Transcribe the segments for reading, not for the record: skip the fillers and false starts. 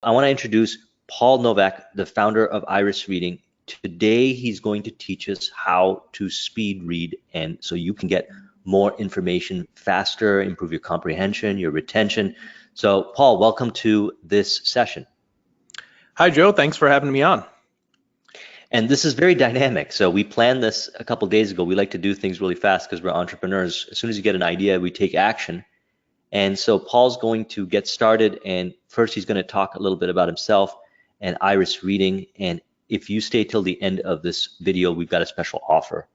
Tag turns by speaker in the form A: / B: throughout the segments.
A: I want to introduce Paul Nowak, the founder of Iris Reading. Today, he's going to teach us how to speed read, and so you can get more information faster, improve your comprehension, your retention. So, Paul, welcome to this session.
B: Hi, Joe. Thanks for having me on.
A: And this is very dynamic. So we planned this a couple of days ago. We like to do things really fast because we're entrepreneurs. As soon as you get an idea, we take action. And so Paul's going to get started, and first he's going to talk a little bit about himself and Iris Reading. And if you stay till the end of this video, we've got a special offer,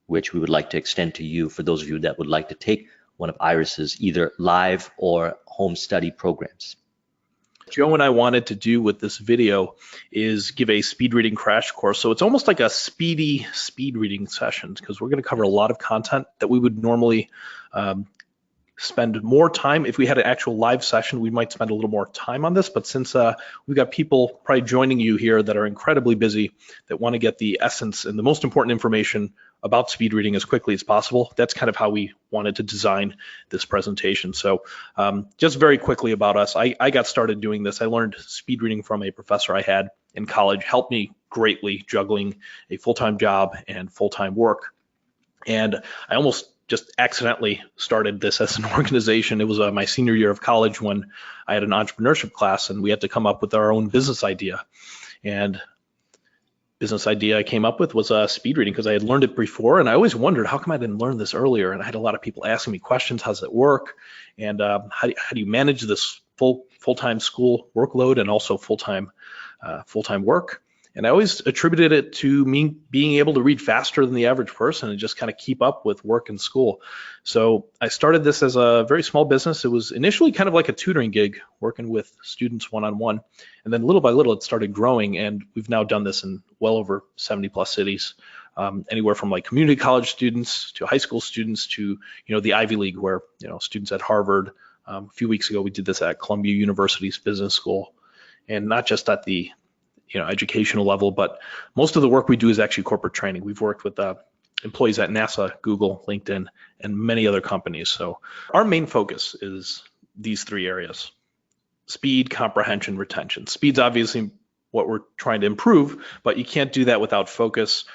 A: which we would like to extend to you for those of you that would like to take one of Iris's either live or home study programs.
B: Joe and I wanted to do with this video is give a speed reading crash course. So it's almost like a speedy speed reading session because we're going to cover a lot of content that we would normally spend more time. If we had an actual live session, we might spend a little more time on this, but since we've got people probably joining you here that are incredibly busy, that want to get the essence and the most important information about speed reading as quickly as possible, that's kind of how we wanted to design this presentation. So just very quickly about us, I got started doing this. I learned speed reading from a professor I had in college, helped me greatly juggling a full-time job and full-time work. And I almost just accidentally started this as an organization. It was my senior year of college when I had an entrepreneurship class and we had to come up with our own business idea. And business idea I came up with was speed reading because I had learned it before, and I always wondered how come I didn't learn this earlier. And I had a lot of people asking me questions: how's it work, and how do you manage this full-time school workload and also full-time work? And I always attributed it to me being able to read faster than the average person and just kind of keep up with work and school. So I started this as a very small business. It was initially kind of like a tutoring gig, working with students one-on-one. And then little by little, it started growing. And we've now done this in well over 70 plus cities, anywhere from like community college students to high school students to, the Ivy League, where, students at Harvard. A few weeks ago, we did this at Columbia University's business school, and not just at the educational level, but most of the work we do is actually corporate training. We've worked with employees at NASA, Google, LinkedIn, and many other companies. So our main focus is these three areas: speed, comprehension, retention. Speed's obviously what we're trying to improve, but you can't do that without focus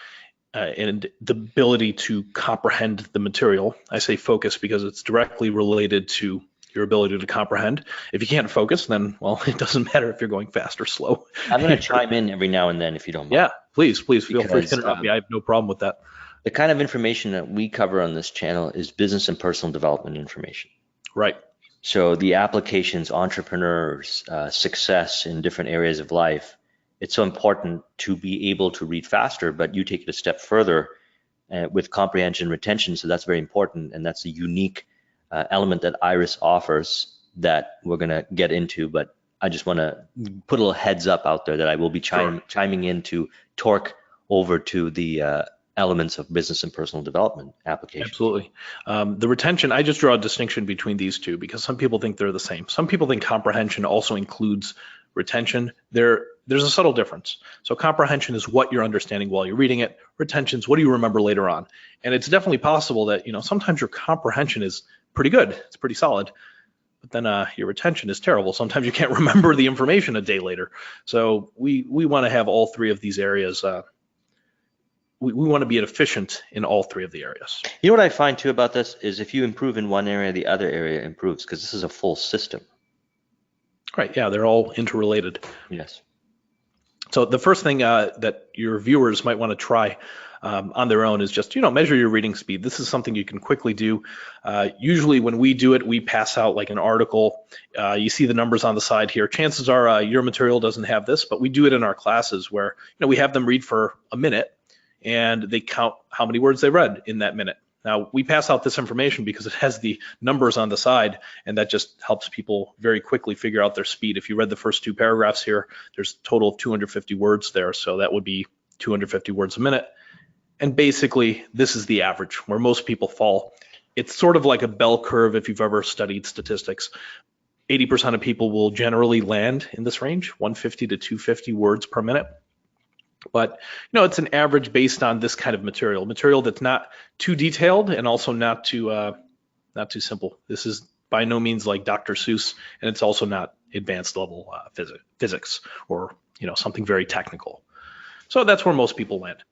B: and the ability to comprehend the material. I say focus because it's directly related to your ability to comprehend. If you can't focus, then, well, it doesn't matter if you're going fast or slow.
A: I'm going to chime in every now and then if you don't mind.
B: Yeah, please feel free to interrupt me. I have no problem with that.
A: The kind of information that we cover on this channel is business and personal development information.
B: Right.
A: So the applications, entrepreneurs, success in different areas of life, it's so important to be able to read faster, but you take it a step further with comprehension retention. So that's very important, and that's a unique element that Iris offers that we're going to get into, but I just want to put a little heads up out there that I will be chiming in to torque over to the elements of business and personal development applications.
B: Absolutely. The retention, I just draw a distinction between these two because some people think they're the same. Some people think comprehension also includes retention. There's a subtle difference. So comprehension is what you're understanding while you're reading it. Retention is what do you remember later on. And it's definitely possible that, sometimes your comprehension is pretty good. It's pretty solid. But then your retention is terrible. Sometimes you can't remember the information a day later. So we want to have all three of these areas. We want to be efficient in all three of the areas.
A: You know what I find too about this is if you improve in one area, the other area improves because this is a full system.
B: Right. Yeah, they're all interrelated.
A: Yes.
B: So the first thing that your viewers might want to try on their own is just, measure your reading speed. This is something you can quickly do. Usually when we do it, we pass out like an article. You see the numbers on the side here. Chances are your material doesn't have this, but we do it in our classes where, we have them read for a minute and they count how many words they read in that minute. Now, we pass out this information because it has the numbers on the side, and that just helps people very quickly figure out their speed. If you read the first two paragraphs here, there's a total of 250 words there, so that would be 250 words a minute. And basically, this is the average where most people fall. It's sort of like a bell curve if you've ever studied statistics. 80% of people will generally land in this range, 150 to 250 words per minute. But it's an average based on this kind of material that's not too detailed and also not too simple. This is by no means like Dr. Seuss, and it's also not advanced level physics or something very technical. So that's where most people land.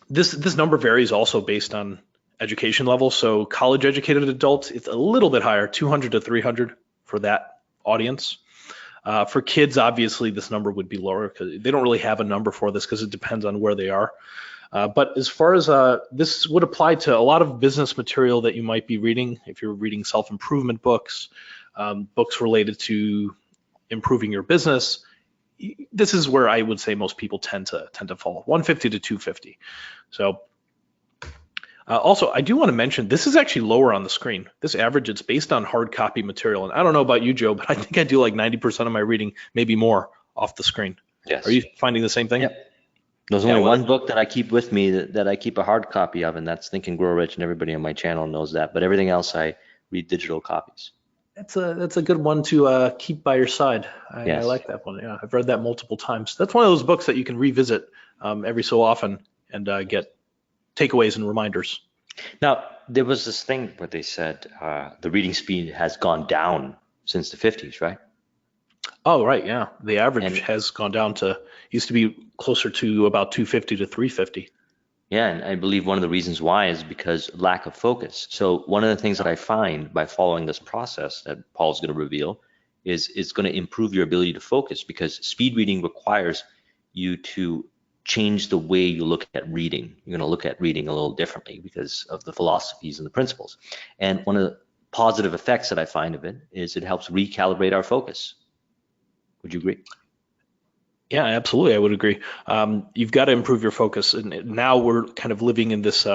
B: This number varies also based on education level. So college educated adults, it's a little bit higher, 200 to 300 for that audience. For kids, obviously, this number would be lower because they don't really have a number for this because it depends on where they are. But as far as this would apply to a lot of business material that you might be reading, if you're reading self-improvement books, books related to improving your business, this is where I would say most people tend to fall, 150 to 250. So also, I do want to mention, this is actually lower on the screen. This average, it's based on hard copy material. And I don't know about you, Joe, but I think I do like 90% of my reading, maybe more, off the screen.
A: Yes.
B: Are you finding the same thing?
A: Yep. There's only one book that I keep with me that I keep a hard copy of, and that's Think and Grow Rich, and everybody on my channel knows that. But everything else, I read digital copies.
B: That's a good one to keep by your side.
A: Yes.
B: I like that one. Yeah, I've read that multiple times. That's one of those books that you can revisit every so often and get takeaways and reminders.
A: Now, there was this thing where they said the reading speed has gone down since the 50s, right?
B: Oh, right, yeah. The average has gone down to, used to be closer to about 250 to 350.
A: Yeah, and I believe one of the reasons why is because lack of focus. So one of the things that I find by following this process that Paul's going to reveal is it's going to improve your ability to focus, because speed reading requires you to change the way you look at reading. You're going to look at reading a little differently because of the philosophies and the principles. And one of the positive effects that I find of it is it helps recalibrate our focus. Would you agree?
B: Yeah, absolutely. I would agree. You've got to improve your focus. And now we're kind of living in this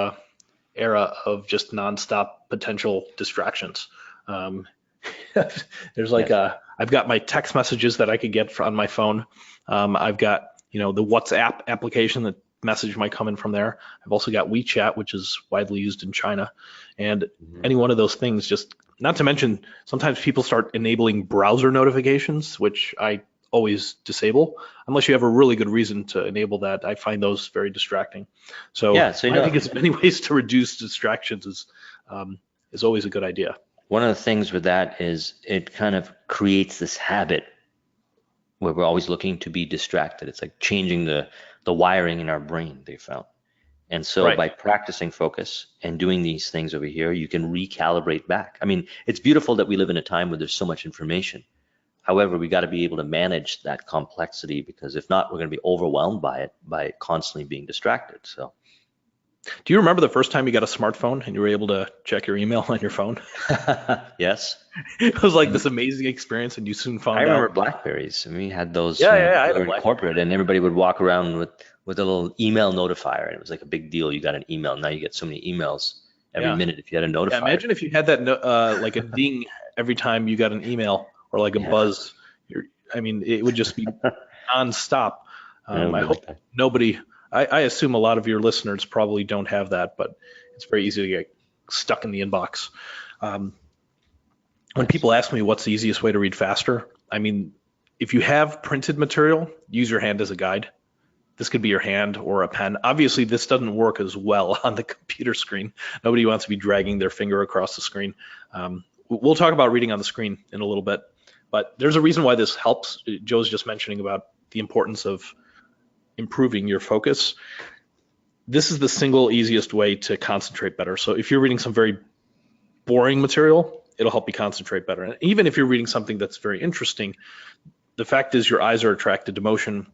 B: era of just nonstop potential distractions. There's like I've got my text messages that I could get on my phone. I've got the WhatsApp application, that message might come in from there. I've also got WeChat, which is widely used in China. And any one of those things, just not to mention, sometimes people start enabling browser notifications, which I always disable, unless you have a really good reason to enable that. I find those very distracting. So, I think it's many ways to reduce distractions is always a good idea.
A: One of the things with that is it kind of creates this habit where we're always looking to be distracted. It's like changing the wiring in our brain, they found. And so by practicing focus and doing these things over here, you can recalibrate back. I mean, it's beautiful that we live in a time where there's so much information. However, we got to be able to manage that complexity, because if not, we're going to be overwhelmed by it, by constantly being distracted. So,
B: do you remember the first time you got a smartphone and you were able to check your email on your phone?
A: Yes.
B: It was like this amazing experience, and you soon found out.
A: I remember Blackberries, and we had those.
B: I had
A: in corporate, and everybody would walk around with a little email notifier, and it was like a big deal. You got an email. Now you get so many emails every minute if you had a notifier. Yeah,
B: imagine if you had that like a ding every time you got an email, or like a buzz. It would just be nonstop. I hope nobody. I assume a lot of your listeners probably don't have that, but it's very easy to get stuck in the inbox. When people ask me what's the easiest way to read faster, if you have printed material, use your hand as a guide. This could be your hand or a pen. Obviously, this doesn't work as well on the computer screen. Nobody wants to be dragging their finger across the screen. We'll talk about reading on the screen in a little bit, but there's a reason why this helps. Joe's just mentioning about the importance of improving your focus. This is the single easiest way to concentrate better. So if you're reading some very boring material, it'll help you concentrate better. And even if you're reading something that's very interesting, the fact is your eyes are attracted to motion.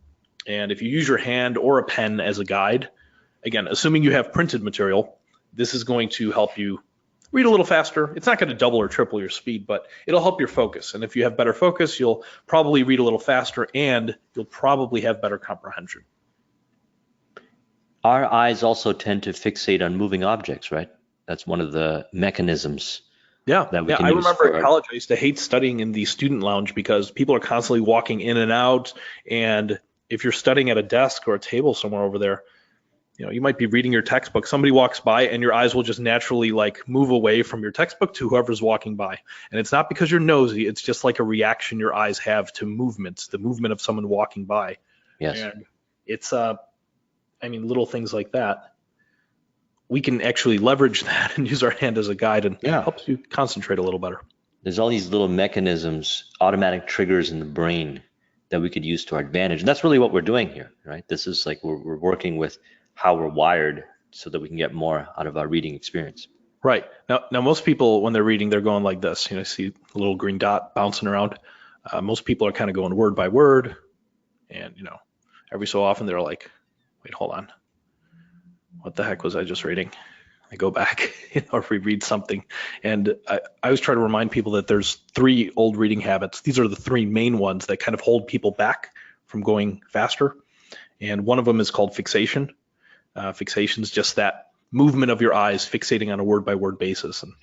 B: And if you use your hand or a pen as a guide, again, assuming you have printed material, this is going to help you read a little faster. It's not going to double or triple your speed, but it'll help your focus. And if you have better focus, you'll probably read a little faster, and you'll probably have better comprehension.
A: Our eyes also tend to fixate on moving objects, right? That's one of the mechanisms.
B: Yeah, I remember in college, I used to hate studying in the student lounge because people are constantly walking in and out. And if you're studying at a desk or a table somewhere over there, you might be reading your textbook. Somebody walks by and your eyes will just naturally move away from your textbook to whoever's walking by. And it's not because you're nosy. It's just like a reaction your eyes have to movements, the movement of someone walking by.
A: Yes.
B: And it's, little things like that. We can actually leverage that and use our hand as a guide, and it helps you concentrate a little better.
A: There's all these little mechanisms, automatic triggers in the brain that we could use to our advantage. And that's really what we're doing here, right? This is like we're working with how we're wired so that we can get more out of our reading experience.
B: Right. Now most people, when they're reading, they're going like this. See a little green dot bouncing around. Most people are kind of going word by word. And, every so often they're like, wait, hold on. What the heck was I just reading? I go back or reread something. And I always try to remind people that there's 3 old reading habits. These are the 3 main ones that kind of hold people back from going faster. And one of them is called fixation. Fixation is just that movement of your eyes fixating on a word by word basis. And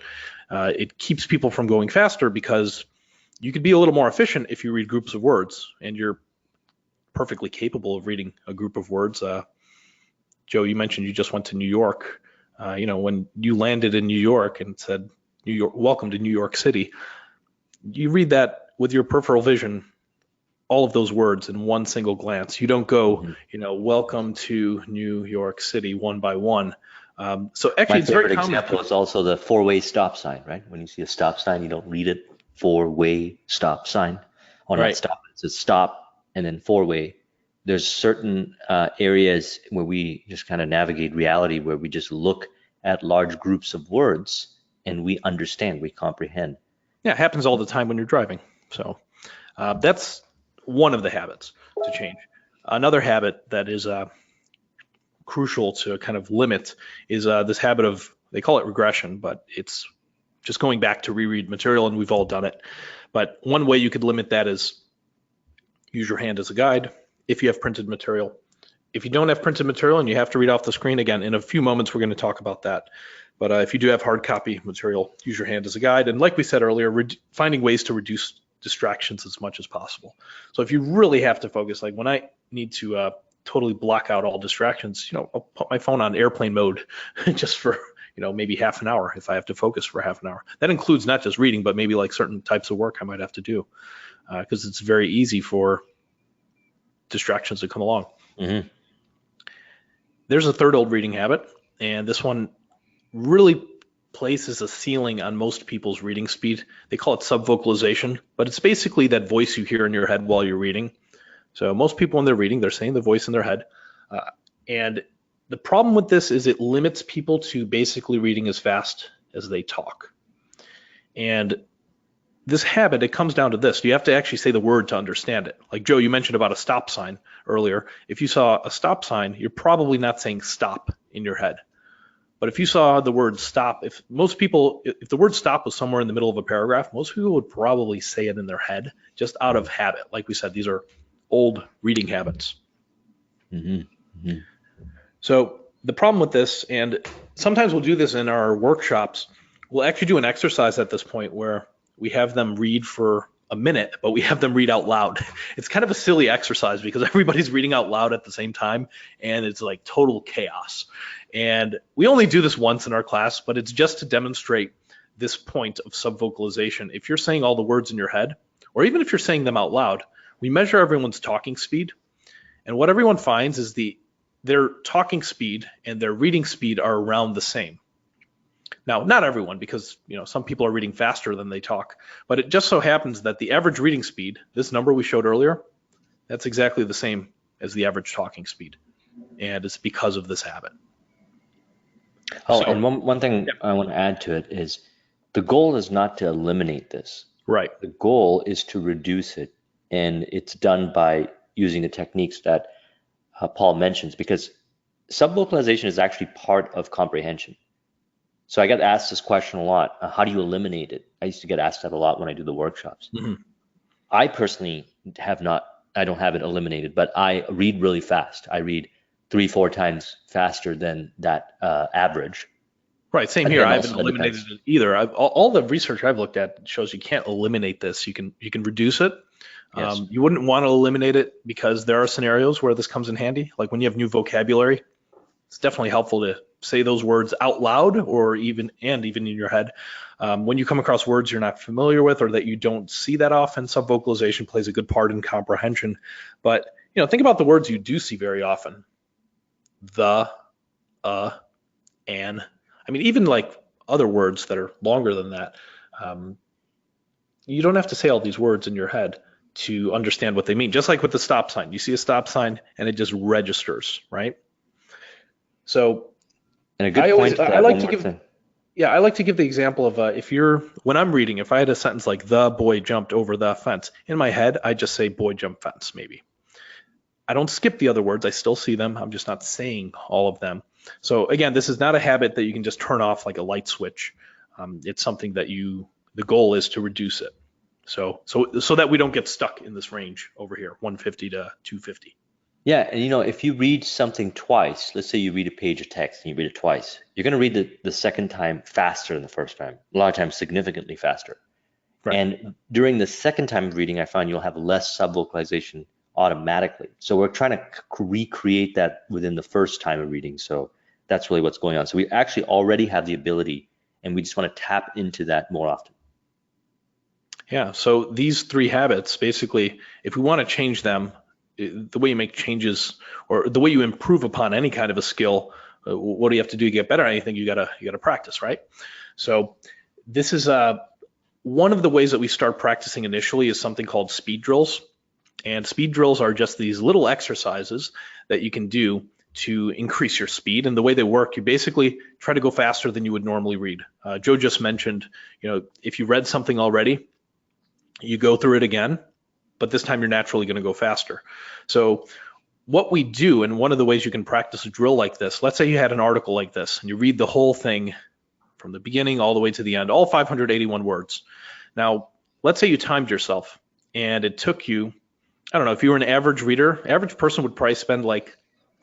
B: it keeps people from going faster because you could be a little more efficient if you read groups of words, and you're perfectly capable of reading a group of words. Joe, you mentioned you just went to New York. When you landed in New York and said, New York, welcome to New York City, you read that with your peripheral vision, all of those words in one single glance. You don't go, welcome to New York City one by one. So actually, it's very common.
A: My favorite example is also the 4-way stop sign, right? When you see a stop sign, you don't read it 4-way stop sign. Or not stop, it says stop and then 4-way. There's certain areas where we just kind of navigate reality, where we just look at large groups of words and we understand, we comprehend.
B: Yeah, it happens all the time when you're driving. So that's one of the habits to change. Another habit that is crucial to kind of limit is this habit of, they call it regression, but it's just going back to reread material, and we've all done it. But one way you could limit that is use your hand as a guide if you have printed material. If you don't have printed material and you have to read off the screen, again, in a few moments we're going to talk about that. But if you do have hard copy material, use your hand as a guide. And like we said earlier, finding ways to reduce distractions as much as possible. So if you really have to focus, like when I need to totally block out all distractions, I'll put my phone on airplane mode just for maybe half an hour if I have to focus for half an hour. That includes not just reading, but maybe like certain types of work I might have to do, because it's very easy for distractions to come along.
A: Mm-hmm.
B: There's a third old reading habit, and this one really places a ceiling on most people's reading speed. They call it subvocalization, but it's basically that voice you hear in your head while you're reading. So most people when they're reading, they're saying the voice in their head. And the problem with this is it limits people to basically reading as fast as they talk. And this habit, it comes down to this. You have to actually say the word to understand it. Like Joe, you mentioned about a stop sign earlier. If you saw a stop sign, you're probably not saying stop in your head. But if you saw the word stop, if the word stop was somewhere in the middle of a paragraph, most people would probably say it in their head just out of habit. Like we said, these are old reading habits.
A: Mm-hmm. Mm-hmm.
B: So the problem with this, and sometimes we'll do this in our workshops, we'll actually do an exercise at this point where we have them read for a minute, but we have them read out loud. It's kind of a silly exercise because everybody's reading out loud at the same time, and it's like total chaos. And we only do this once in our class, but it's just to demonstrate this point of subvocalization. If you're saying all the words in your head, or even if you're saying them out loud, we measure everyone's talking speed. And what everyone finds is their talking speed and their reading speed are around the same. Now, not everyone, because some people are reading faster than they talk, but it just so happens that the average reading speed, this number we showed earlier, that's exactly the same as the average talking speed, and it's because of this habit.
A: And one thing I want to add to it is the goal is not to eliminate this.
B: Right.
A: The goal is to reduce it, and it's done by using the techniques that Paul mentions, because subvocalization is actually part of comprehension. So I get asked this question a lot. How do you eliminate it? I used to get asked that a lot when I do the workshops.
B: Mm-hmm.
A: I personally I don't have it eliminated, but I read really fast. I read 3-4 times faster than that average.
B: Right, same here. I haven't eliminated it either. All the research I've looked at shows you can't eliminate this. You can reduce it. Yes. You wouldn't want to eliminate it because there are scenarios where this comes in handy. Like when you have new vocabulary, it's definitely helpful to say those words out loud or even in your head. When you come across words you're not familiar with or that you don't see that often, subvocalization plays a good part in comprehension. But think about the words you do see very often. The, and. I mean, even like other words that are longer than that. you don't have to say all these words in your head to understand what they mean. Just like with the stop sign, you see a stop sign and it just registers, right? So
A: And a good point to
B: I
A: that,
B: like
A: one
B: to
A: more
B: give,
A: thing.
B: yeah, I like to give the example of when I'm reading, if I had a sentence like the boy jumped over the fence, in my head, I just say boy jump fence, maybe. I don't skip the other words. I still see them. I'm just not saying all of them. So again, this is not a habit that you can just turn off like a light switch. It's something that the goal is to reduce it. So that we don't get stuck in this range over here, 150 to 250.
A: Yeah, and if you read something twice, let's say you read a page of text and you read it twice, you're going to read the second time faster than the first time, a lot of times significantly faster.
B: Right.
A: And during the second time of reading, I find you'll have less subvocalization automatically. So we're trying to recreate that within the first time of reading. So that's really what's going on. So we actually already have the ability, and we just want to tap into that more often.
B: Yeah. So these three habits, basically, if we want to change them, the way you make changes or the way you improve upon any kind of a skill, what do you have to do to get better at anything? You gotta practice, right? So this is one of the ways that we start practicing initially is something called speed drills. And speed drills are just these little exercises that you can do to increase your speed. And the way they work, you basically try to go faster than you would normally read. Joe just mentioned, if you read something already, you go through it again, but this time you're naturally going to go faster. So what we do, and one of the ways you can practice a drill like this, let's say you had an article like this and you read the whole thing from the beginning all the way to the end, all 581 words. Now, let's say you timed yourself and it took you, I don't know, if you were an average reader, average person would probably spend like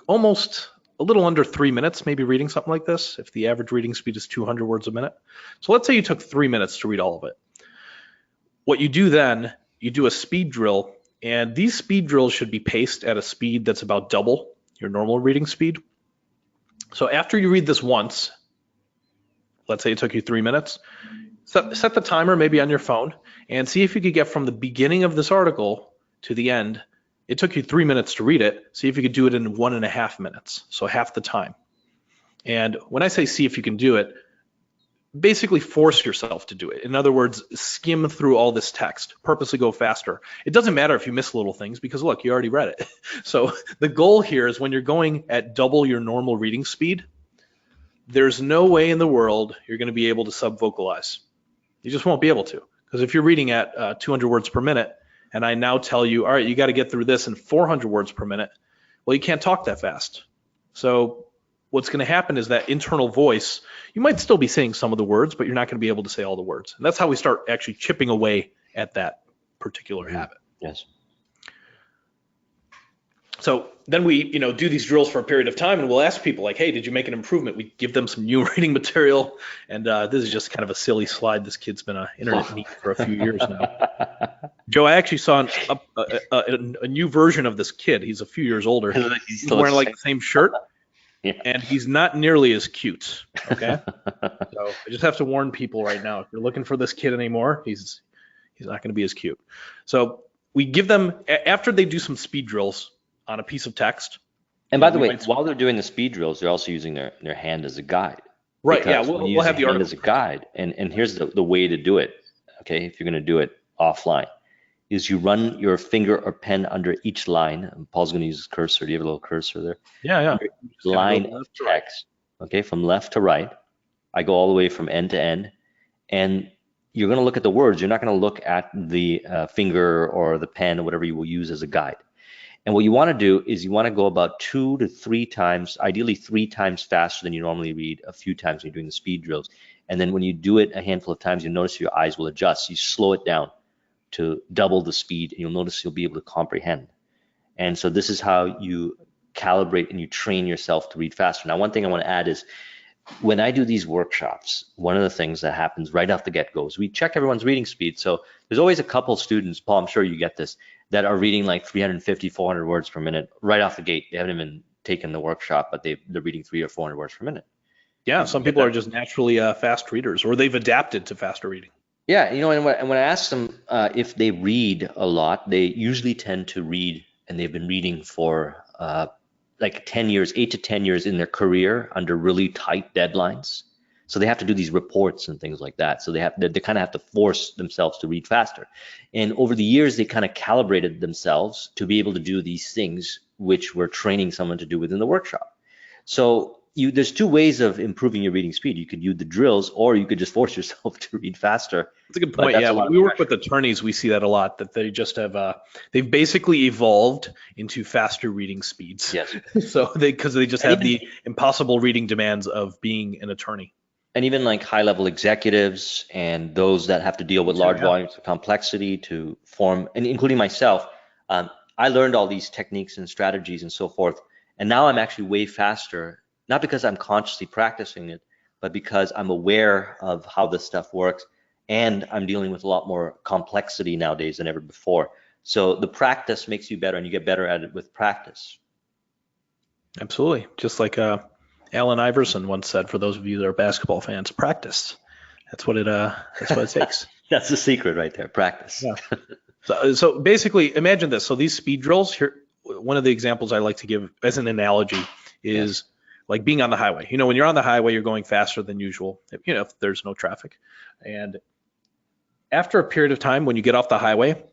B: almost a little under 3 minutes maybe reading something like this, if the average reading speed is 200 words a minute. So let's say you took 3 minutes to read all of it. What you do then, you do a speed drill, and these speed drills should be paced at a speed that's about double your normal reading speed. So after you read this once, let's say it took you 3 minutes, set the timer maybe on your phone and see if you could get from the beginning of this article to the end. It took you 3 minutes to read it. See if you could do it in 1.5 minutes, so half the time. And when I say see if you can do it, basically force yourself to do it. In other words, skim through all this text, purposely go faster. It doesn't matter if you miss little things because look, you already read it. So the goal here is when you're going at double your normal reading speed, there's no way in the world you're going to be able to subvocalize. You just won't be able to. Because if you're reading at 200 words per minute, and I now tell you, all right, you got to get through this in 400 words per minute, well, you can't talk that fast. So what's going to happen is that internal voice, you might still be saying some of the words, but you're not going to be able to say all the words. And that's how we start actually chipping away at that particular habit.
A: Yes.
B: So then we, do these drills for a period of time, and we'll ask people like, hey, did you make an improvement? We give them some new reading material. And this is just kind of a silly slide. This kid's been an internet geek for a few years now. Joe, I actually saw a new version of this kid. He's a few years older. He's wearing like the same shirt. Yeah. And he's not nearly as cute, okay? So I just have to warn people right now, if you're looking for this kid anymore, he's not going to be as cute. So we give them, after they do some speed drills on a piece of text.
A: And by the way, while they're doing the speed drills, they're also using their hand as a guide.
B: Right, yeah, we'll have the article
A: as a guide. And here's the way to do it, okay, if you're going to do it offline, is you run your finger or pen under each line. Paul's going to use his cursor. Do you have a little cursor there?
B: Yeah.
A: Line of text, okay, from left to right. I go all the way from end to end. And you're going to look at the words. You're not going to look at the finger or the pen or whatever you will use as a guide. And what you want to do is you want to go about 2 to 3 times, ideally 3 times faster than you normally read, a few times when you're doing the speed drills. And then when you do it a handful of times, you notice your eyes will adjust. You slow it down to double the speed, and you'll notice you'll be able to comprehend. And so this is how you calibrate and you train yourself to read faster. Now, one thing I want to add is when I do these workshops, one of the things that happens right off the get-go is we check everyone's reading speed. So there's always a couple students, Paul, I'm sure you get this, that are reading like 350, 400 words per minute right off the gate. They haven't even taken the workshop, but they're reading 300 or 400 words per minute.
B: Yeah, some people are just naturally fast readers, or they've adapted to faster reading.
A: Yeah, and when I ask them if they read a lot, they usually tend to read, and they've been reading for like 10 years, 8 to 10 years in their career under really tight deadlines. So they have to do these reports and things like that. So they kind of have to force themselves to read faster. And over the years, they kind of calibrated themselves to be able to do these things, which we're training someone to do within the workshop. So there's two ways of improving your reading speed. You could use the drills, or you could just force yourself to read faster.
B: That's a good point. Yeah, when we work with attorneys, we see that a lot, that they just have, they've basically evolved into faster reading speeds.
A: Yes.
B: So because they just have the impossible reading demands of being an attorney.
A: And even like high-level executives and those that have to deal with large volumes of complexity to form, and including myself, I learned all these techniques and strategies and so forth. And now I'm actually way faster, not because I'm consciously practicing it, but because I'm aware of how this stuff works, and I'm dealing with a lot more complexity nowadays than ever before. So the practice makes you better, and you get better at it with practice.
B: Absolutely. Just like Allen Iverson once said, for those of you that are basketball fans, practice. That's what it takes.
A: That's the secret right there, practice.
B: Yeah. So basically, imagine this. So these speed drills here, one of the examples I like to give as an analogy is like being on the highway. You know, when you're on the highway, you're going faster than usual, if there's no traffic. And after a period of time, when you get off the highway,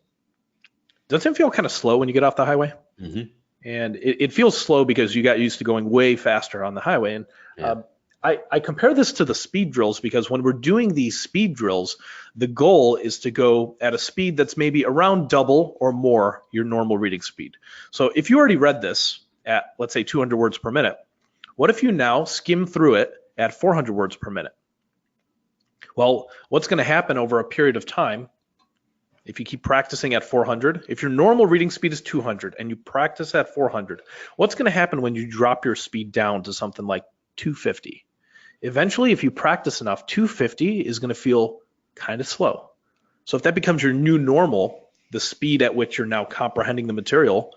B: doesn't it feel kind of slow when you get off the highway?
A: Mm-hmm.
B: And it feels slow because you got used to going way faster on the highway. And I compare this to the speed drills, because when we're doing these speed drills, the goal is to go at a speed that's maybe around double or more your normal reading speed. So if you already read this at, let's say, 200 words per minute, what if you now skim through it at 400 words per minute? Well, what's going to happen over a period of time, if you keep practicing at 400, if your normal reading speed is 200 and you practice at 400, what's going to happen when you drop your speed down to something like 250? Eventually, if you practice enough, 250 is going to feel kind of slow. So if that becomes your new normal, the speed at which you're now comprehending the material,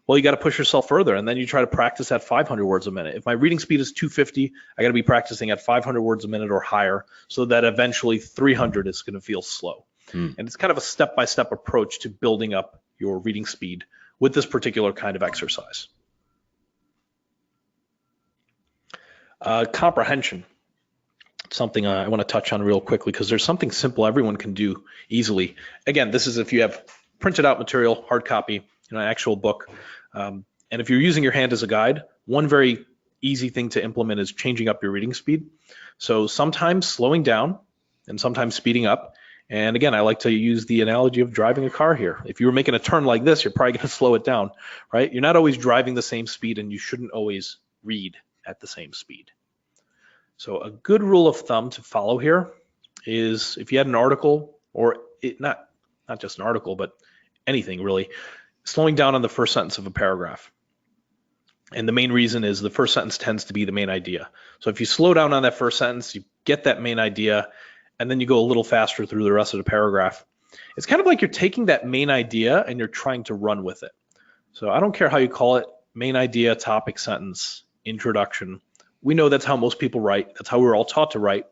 B: well, you got to push yourself further, and then you try to practice at 500 words a minute. If my reading speed is 250, I got to be practicing at 500 words a minute or higher, so that eventually 300 is going to feel slow. And it's kind of a step-by-step approach to building up your reading speed with this particular kind of exercise. Comprehension. Something I want to touch on real quickly, because there's something simple everyone can do easily. Again, this is if you have printed out material, hard copy, an actual book. And if you're using your hand as a guide, one very easy thing to implement is changing up your reading speed. So sometimes slowing down and sometimes speeding up. And again, I like to use the analogy of driving a car here. If you were making a turn like this, you're probably going to slow it down, right? You're not always driving the same speed, and you shouldn't always read at the same speed. So a good rule of thumb to follow here is, if you had an article, or not just an article, but anything really, slowing down on the first sentence of a paragraph. And the main reason is the first sentence tends to be the main idea. So if you slow down on that first sentence, you get that main idea, and then you go a little faster through the rest of the paragraph. It's kind of like you're taking that main idea and you're trying to run with it. So I don't care how you call it, main idea, topic, sentence, introduction. We know that's how most people write. That's how we're all taught to write.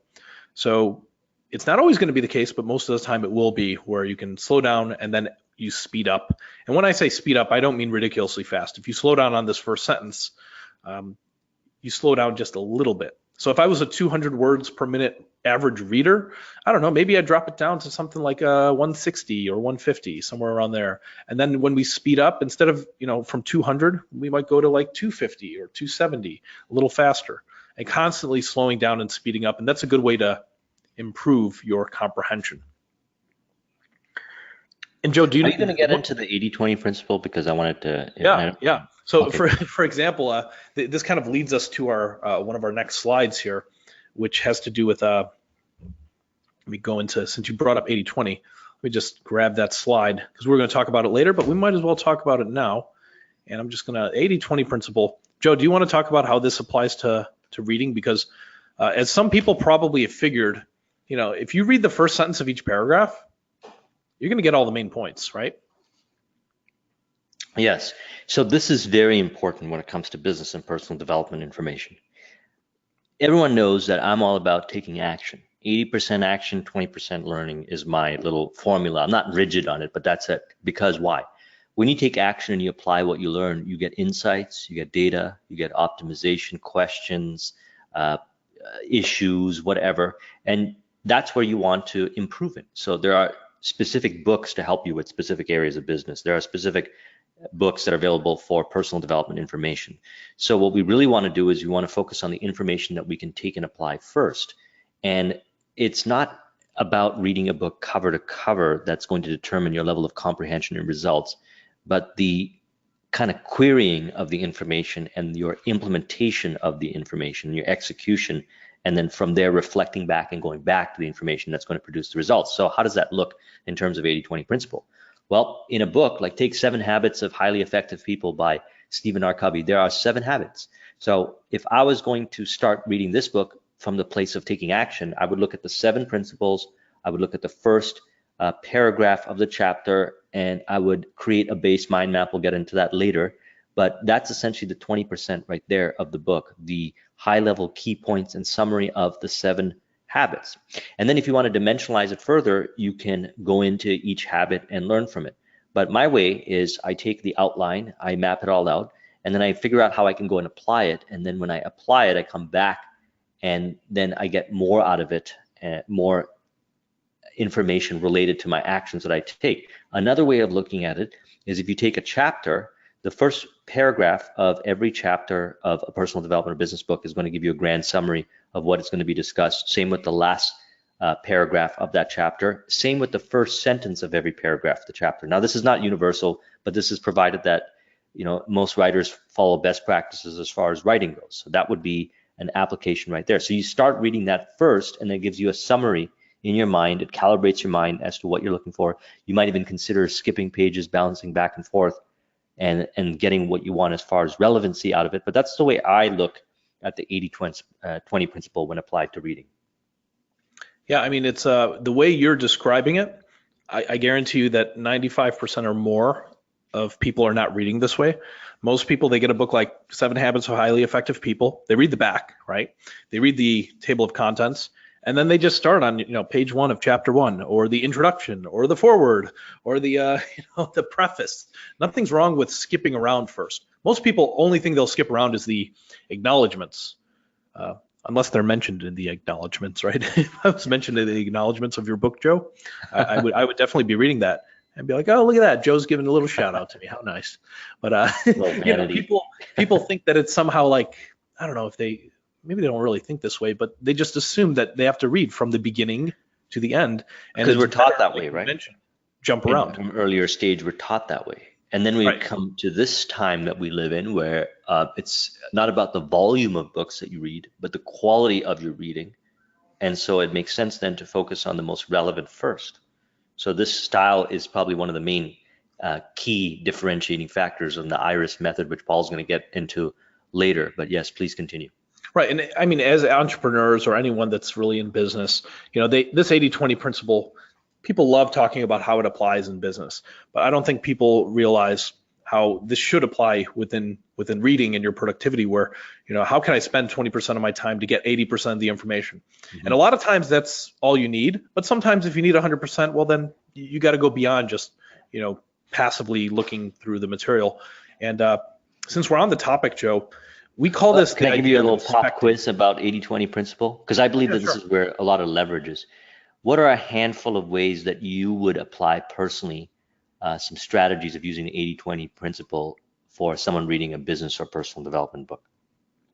B: So it's not always going to be the case, but most of the time it will be, where you can slow down and then you speed up. And when I say speed up, I don't mean ridiculously fast. If you slow down on this first sentence, you slow down just a little bit. So if I was a 200 words per minute average reader, I don't know, maybe I'd drop it down to something like 160 or 150, somewhere around there. And then when we speed up, instead of, from 200, we might go to like 250 or 270, a little faster, and constantly slowing down and speeding up. And that's a good way to improve your comprehension. And Joe, are
A: you going to get into the 80-20 principle? Because I wanted to.
B: Yeah. So okay. for example, this kind of leads us to our one of our next slides here, which has to do with, let me go into, since you brought up 80-20, let me just grab that slide, because we're going to talk about it later, but we might as well talk about it now. And I'm just going to, 80-20 principle. Joe, do you want to talk about how this applies to reading? Because as some people probably have figured, if you read the first sentence of each paragraph, you're going to get all the main points, right?
A: Yes. So this is very important when it comes to business and personal development information. Everyone knows that I'm all about taking action. 80% action, 20% learning is my little formula. I'm not rigid on it, but that's it. Because why? When you take action and you apply what you learn, you get insights, you get data, you get optimization questions, issues, whatever. And that's where you want to improve it. So there are specific books to help you with specific areas of business. There are specific books that are available for personal development information. So what we really want to do is we want to focus on the information that we can take and apply first. And it's not about reading a book cover to cover that's going to determine your level of comprehension and results, but the kind of querying of the information and your implementation of the information, your execution, and then from there reflecting back and going back to the information that's going to produce the results. So how does that look in terms of 80-20 principle? Well, in a book, like take 7 Habits of Highly Effective People by Stephen R. Covey, there are 7 habits. So if I was going to start reading this book from the place of taking action, I would look at the 7 principles, I would look at the first paragraph of the chapter, and I would create a base mind map. We'll get into that later, but that's essentially the 20% right there of the book, the high level key points and summary of the 7 habits. And then if you want to dimensionalize it further, you can go into each habit and learn from it. But my way is I take the outline, I map it all out, and then I figure out how I can go and apply it. And then when I apply it, I come back and then I get more out of it, more information related to my actions that I take. Another way of looking at it is if you take a chapter, the first paragraph of every chapter of a personal development or business book is going to give you a grand summary of what is going to be discussed. Same with the last paragraph of that chapter. Same with the first sentence of every paragraph of the chapter. Now, this is not universal, but this is provided that most writers follow best practices as far as writing goes. So that would be an application right there. So you start reading that first, and it gives you a summary in your mind. It calibrates your mind as to what you're looking for. You might even consider skipping pages, bouncing back and forth, and getting what you want as far as relevancy out of it. But that's the way I look at the 80-20 principle when applied to reading.
B: Yeah, I mean, it's the way you're describing it, I guarantee you that 95% or more of people are not reading this way. Most people, they get a book like 7 Habits of Highly Effective People. They read the back, right? They read the table of contents, and then they just start on page 1 of chapter 1, or the introduction, or the foreword, or the the preface. Nothing's wrong with skipping around first. Most people, only thing they'll skip around is the acknowledgments, unless they're mentioned in the acknowledgments, right? If I was mentioned in the acknowledgments of your book, Joe, I would definitely be reading that and be like, oh, look at that, Joe's giving a little shout out to me. How nice. But people think that it's somehow like, I don't know if maybe they don't really think this way, but they just assume that they have to read from the beginning to the end. And
A: because we're taught that way, right?
B: Jump around.
A: From an earlier stage, we're taught that way. And then we come to this time that we live in where it's not about the volume of books that you read, but the quality of your reading. And so it makes sense then to focus on the most relevant first. So this style is probably one of the main key differentiating factors in the IRIS method, which Paul's going to get into later. But yes, please continue.
B: Right. And I mean, as entrepreneurs or anyone that's really in business, this 80-20 principle, people love talking about how it applies in business, but I don't think people realize how this should apply within reading and your productivity, where, how can I spend 20% of my time to get 80% of the information? Mm-hmm. And a lot of times that's all you need, but sometimes if you need 100%, well, then you got to go beyond just, passively looking through the material. And since we're on the topic, Joe, we call this.
A: Can I give you a little pop quiz about 80-20 principle? Because I believe that this is where a lot of leverage is. What are a handful of ways that you would apply personally some strategies of using the 80-20 principle for someone reading a business or personal development book?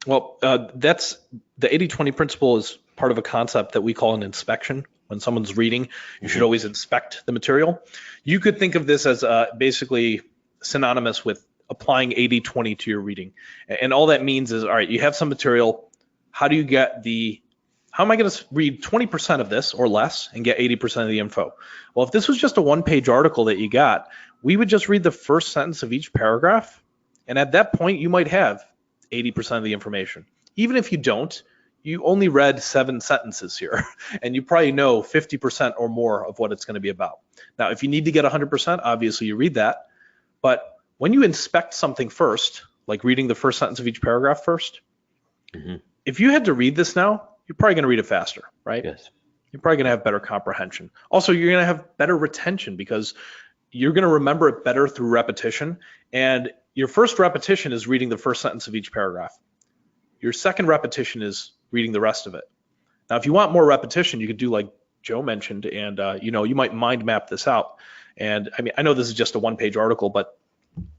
B: Well, that's the 80-20 principle is part of a concept that we call an inspection. When someone's reading, you should always inspect the material. You could think of this as basically synonymous with applying 80-20 to your reading. And all that means is, all right, you have some material. How am I going to read 20% of this or less and get 80% of the info? Well, if this was just a 1-page article that you got, we would just read the first sentence of each paragraph. And at that point, you might have 80% of the information. Even if you don't, you only read 7 sentences here, and you probably know 50% or more of what it's going to be about. Now, if you need to get 100%, obviously you read that. But when you inspect something first, like reading the first sentence of each paragraph first, if you had to read this now, you're probably going to read it faster, right?
A: Yes.
B: You're probably going to have better comprehension. Also, you're going to have better retention because you're going to remember it better through repetition. And your first repetition is reading the first sentence of each paragraph. Your second repetition is reading the rest of it. Now, if you want more repetition, you could do like Joe mentioned, and you might mind map this out. And I mean, I know this is just a one-page article, but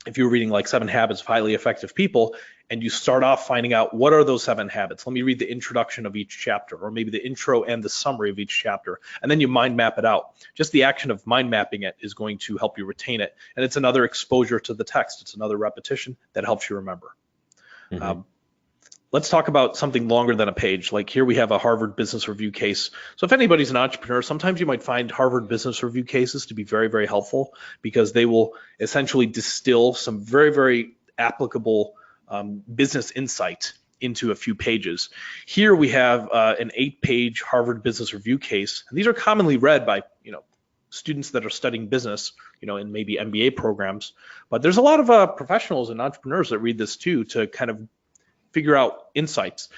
B: if you're reading like 7 Habits of Highly Effective People, and you start off finding out what are those 7 habits, let me read the introduction of each chapter, or maybe the intro and the summary of each chapter, and then you mind map it out. Just the action of mind mapping it is going to help you retain it, and it's another exposure to the text. It's another repetition that helps you remember. Let's talk about something longer than a page. Like here we have a Harvard Business Review case. So if anybody's an entrepreneur, sometimes you might find Harvard Business Review cases to be very, very helpful, because they will essentially distill some very, very applicable business insight into a few pages. Here we have an 8-page Harvard Business Review case. And these are commonly read by students that are studying business, in maybe MBA programs. But there's a lot of professionals and entrepreneurs that read this too, to kind of figure out insights.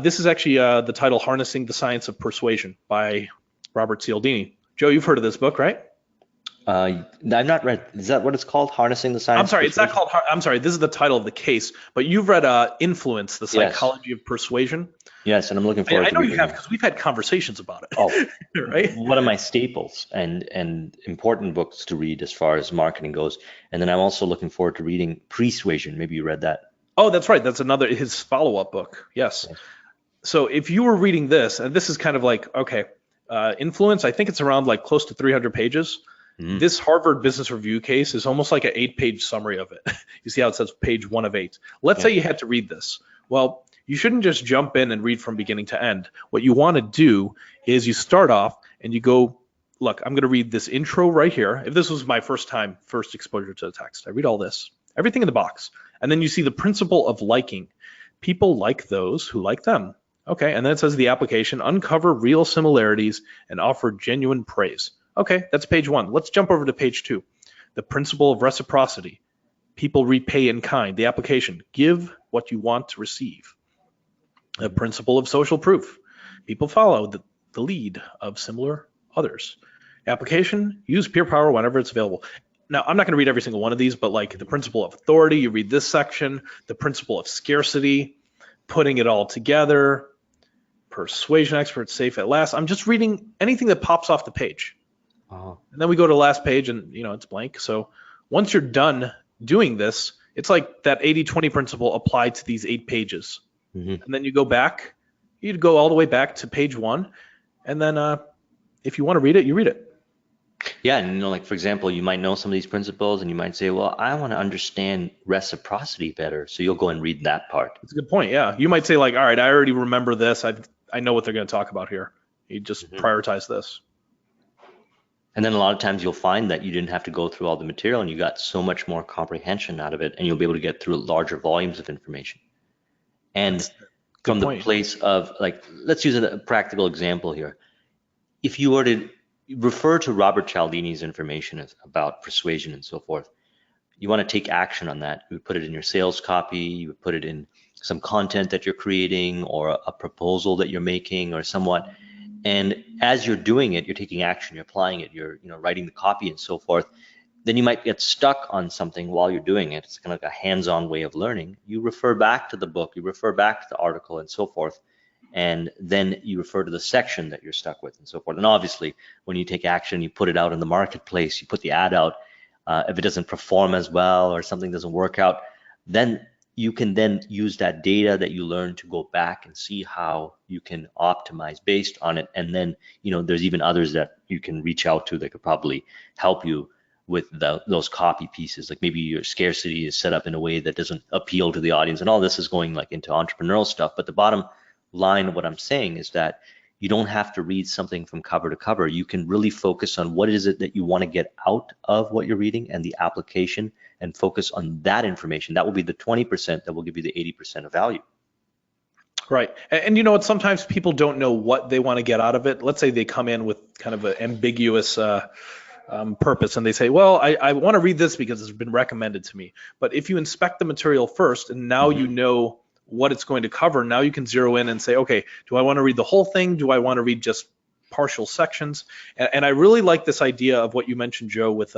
B: This is actually the title, Harnessing the Science of Persuasion by Robert Cialdini. Joe, you've heard of this book, right?
A: I've not read. Is that what it's called? Harnessing the Science?
B: I'm sorry, it's not called. I'm sorry, this is the title of the case. But you've read Influence, the Psychology of Persuasion.
A: Yes, and I'm looking forward to
B: I know you have, because we've had conversations about it.
A: Oh,
B: right?
A: One of my staples and important books to read as far as marketing goes. And then I'm also looking forward to reading Persuasion. Maybe you read that.
B: Oh, that's right. That's his follow-up book. Yes. So if you were reading this, and this is kind of like, okay, Influence, I think it's around like close to 300 pages. This Harvard Business Review case is almost like an 8-page summary of it. You see how it says page 1 of 8. Let's say you had to read this. Well, you shouldn't just jump in and read from beginning to end. What you want to do is you start off and you go, look, I'm going to read this intro right here. If this was my first exposure to the text, I read all this, everything in the box. And then you see the principle of liking. People like those who like them. Okay, and then it says the application, uncover real similarities and offer genuine praise. Okay, that's page 1. Let's jump over to page 2. The principle of reciprocity. People repay in kind. The application, give what you want to receive. The principle of social proof. People follow the lead of similar others. Application, use peer power whenever it's available. Now, I'm not going to read every single one of these, but like the principle of authority, you read this section, the principle of scarcity, putting it all together, persuasion experts safe at last. I'm just reading anything that pops off the page. And then we go to the last page and, it's blank. So once you're done doing this, it's like that 80-20 principle applied to these 8 pages. And then you go back, you'd go all the way back to page 1. And then if you want to read it, you read it.
A: Yeah, and like for example, you might know some of these principles and you might say, well, I want to understand reciprocity better. So you'll go and read that part.
B: That's a good point. Yeah. You might say like, all right, I already remember this. I know what they're going to talk about here. You just prioritize this.
A: And then a lot of times you'll find that you didn't have to go through all the material and you got so much more comprehension out of it, and you'll be able to get through larger volumes of information. And from the place of like, let's use a practical example here. If you were to refer to Robert Cialdini's information about persuasion and so forth, you want to take action on that. You would put it in your sales copy, you would put it in some content that you're creating or a proposal that you're making or somewhat. And as you're doing it, you're taking action, you're applying it, you're writing the copy and so forth. Then you might get stuck on something while you're doing it. It's kind of like a hands-on way of learning. You refer back to the book, you refer back to the article and so forth. And then you refer to the section that you're stuck with and so forth. And obviously, when you take action, you put it out in the marketplace, you put the ad out. If it doesn't perform as well or something doesn't work out, then you can then use that data that you learn to go back and see how you can optimize based on it. And then, there's even others that you can reach out to that could probably help you with those copy pieces. Like maybe your scarcity is set up in a way that doesn't appeal to the audience. And all this is going like into entrepreneurial stuff. But the bottom line of what I'm saying is that you don't have to read something from cover to cover. You can really focus on what is it that you want to get out of what you're reading and the application, and focus on that information. That will be the 20% that will give you the 80% of value.
B: Right. And you know what, sometimes people don't know what they want to get out of it. Let's say they come in with kind of an ambiguous purpose and they say, well, I want to read this because it's been recommended to me. But if you inspect the material first and now you know what it's going to cover, now you can zero in and say, okay, do I want to read the whole thing? Do I want to read just partial sections? And I really like this idea of what you mentioned, Joe, with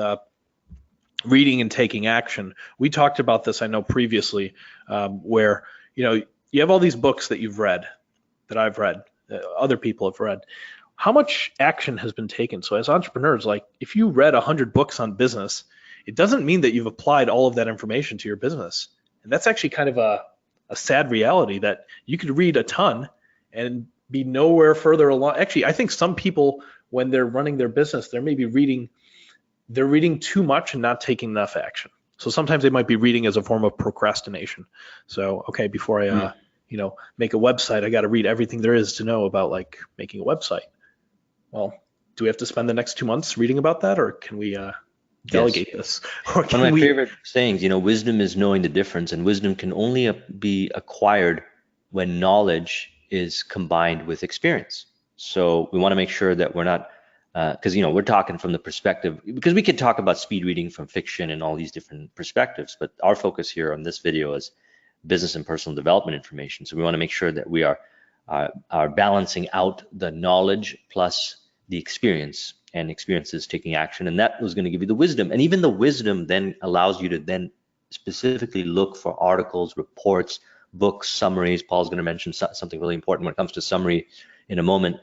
B: reading and taking action. We talked about this, I know, previously, where you have all these books that you've read, that I've read, other people have read, how much action has been taken? So as entrepreneurs, like if you read 100 books on business, it doesn't mean that you've applied all of that information to your business. And that's actually kind of a sad reality, that you could read a ton and be nowhere further along. Actually, I think some people, when they're running their business, they're reading too much and not taking enough action. So sometimes they might be reading as a form of procrastination. So, okay, before I, make a website, I got to read everything there is to know about like making a website. Well, do we have to spend the next 2 months reading about that, or can we delegate this? Or
A: One of my favorite sayings, wisdom is knowing the difference, and wisdom can only be acquired when knowledge is combined with experience. So we want to make sure that we're not, because we're talking from the perspective, because we could talk about speed reading from fiction and all these different perspectives, but our focus here on this video is business and personal development information. So we want to make sure that we are balancing out the knowledge plus the experience, and experiences taking action, and that was going to give you the wisdom. And even the wisdom then allows you to then specifically look for articles, reports, books, summaries. Paul's going to mention something really important when it comes to summary in a moment,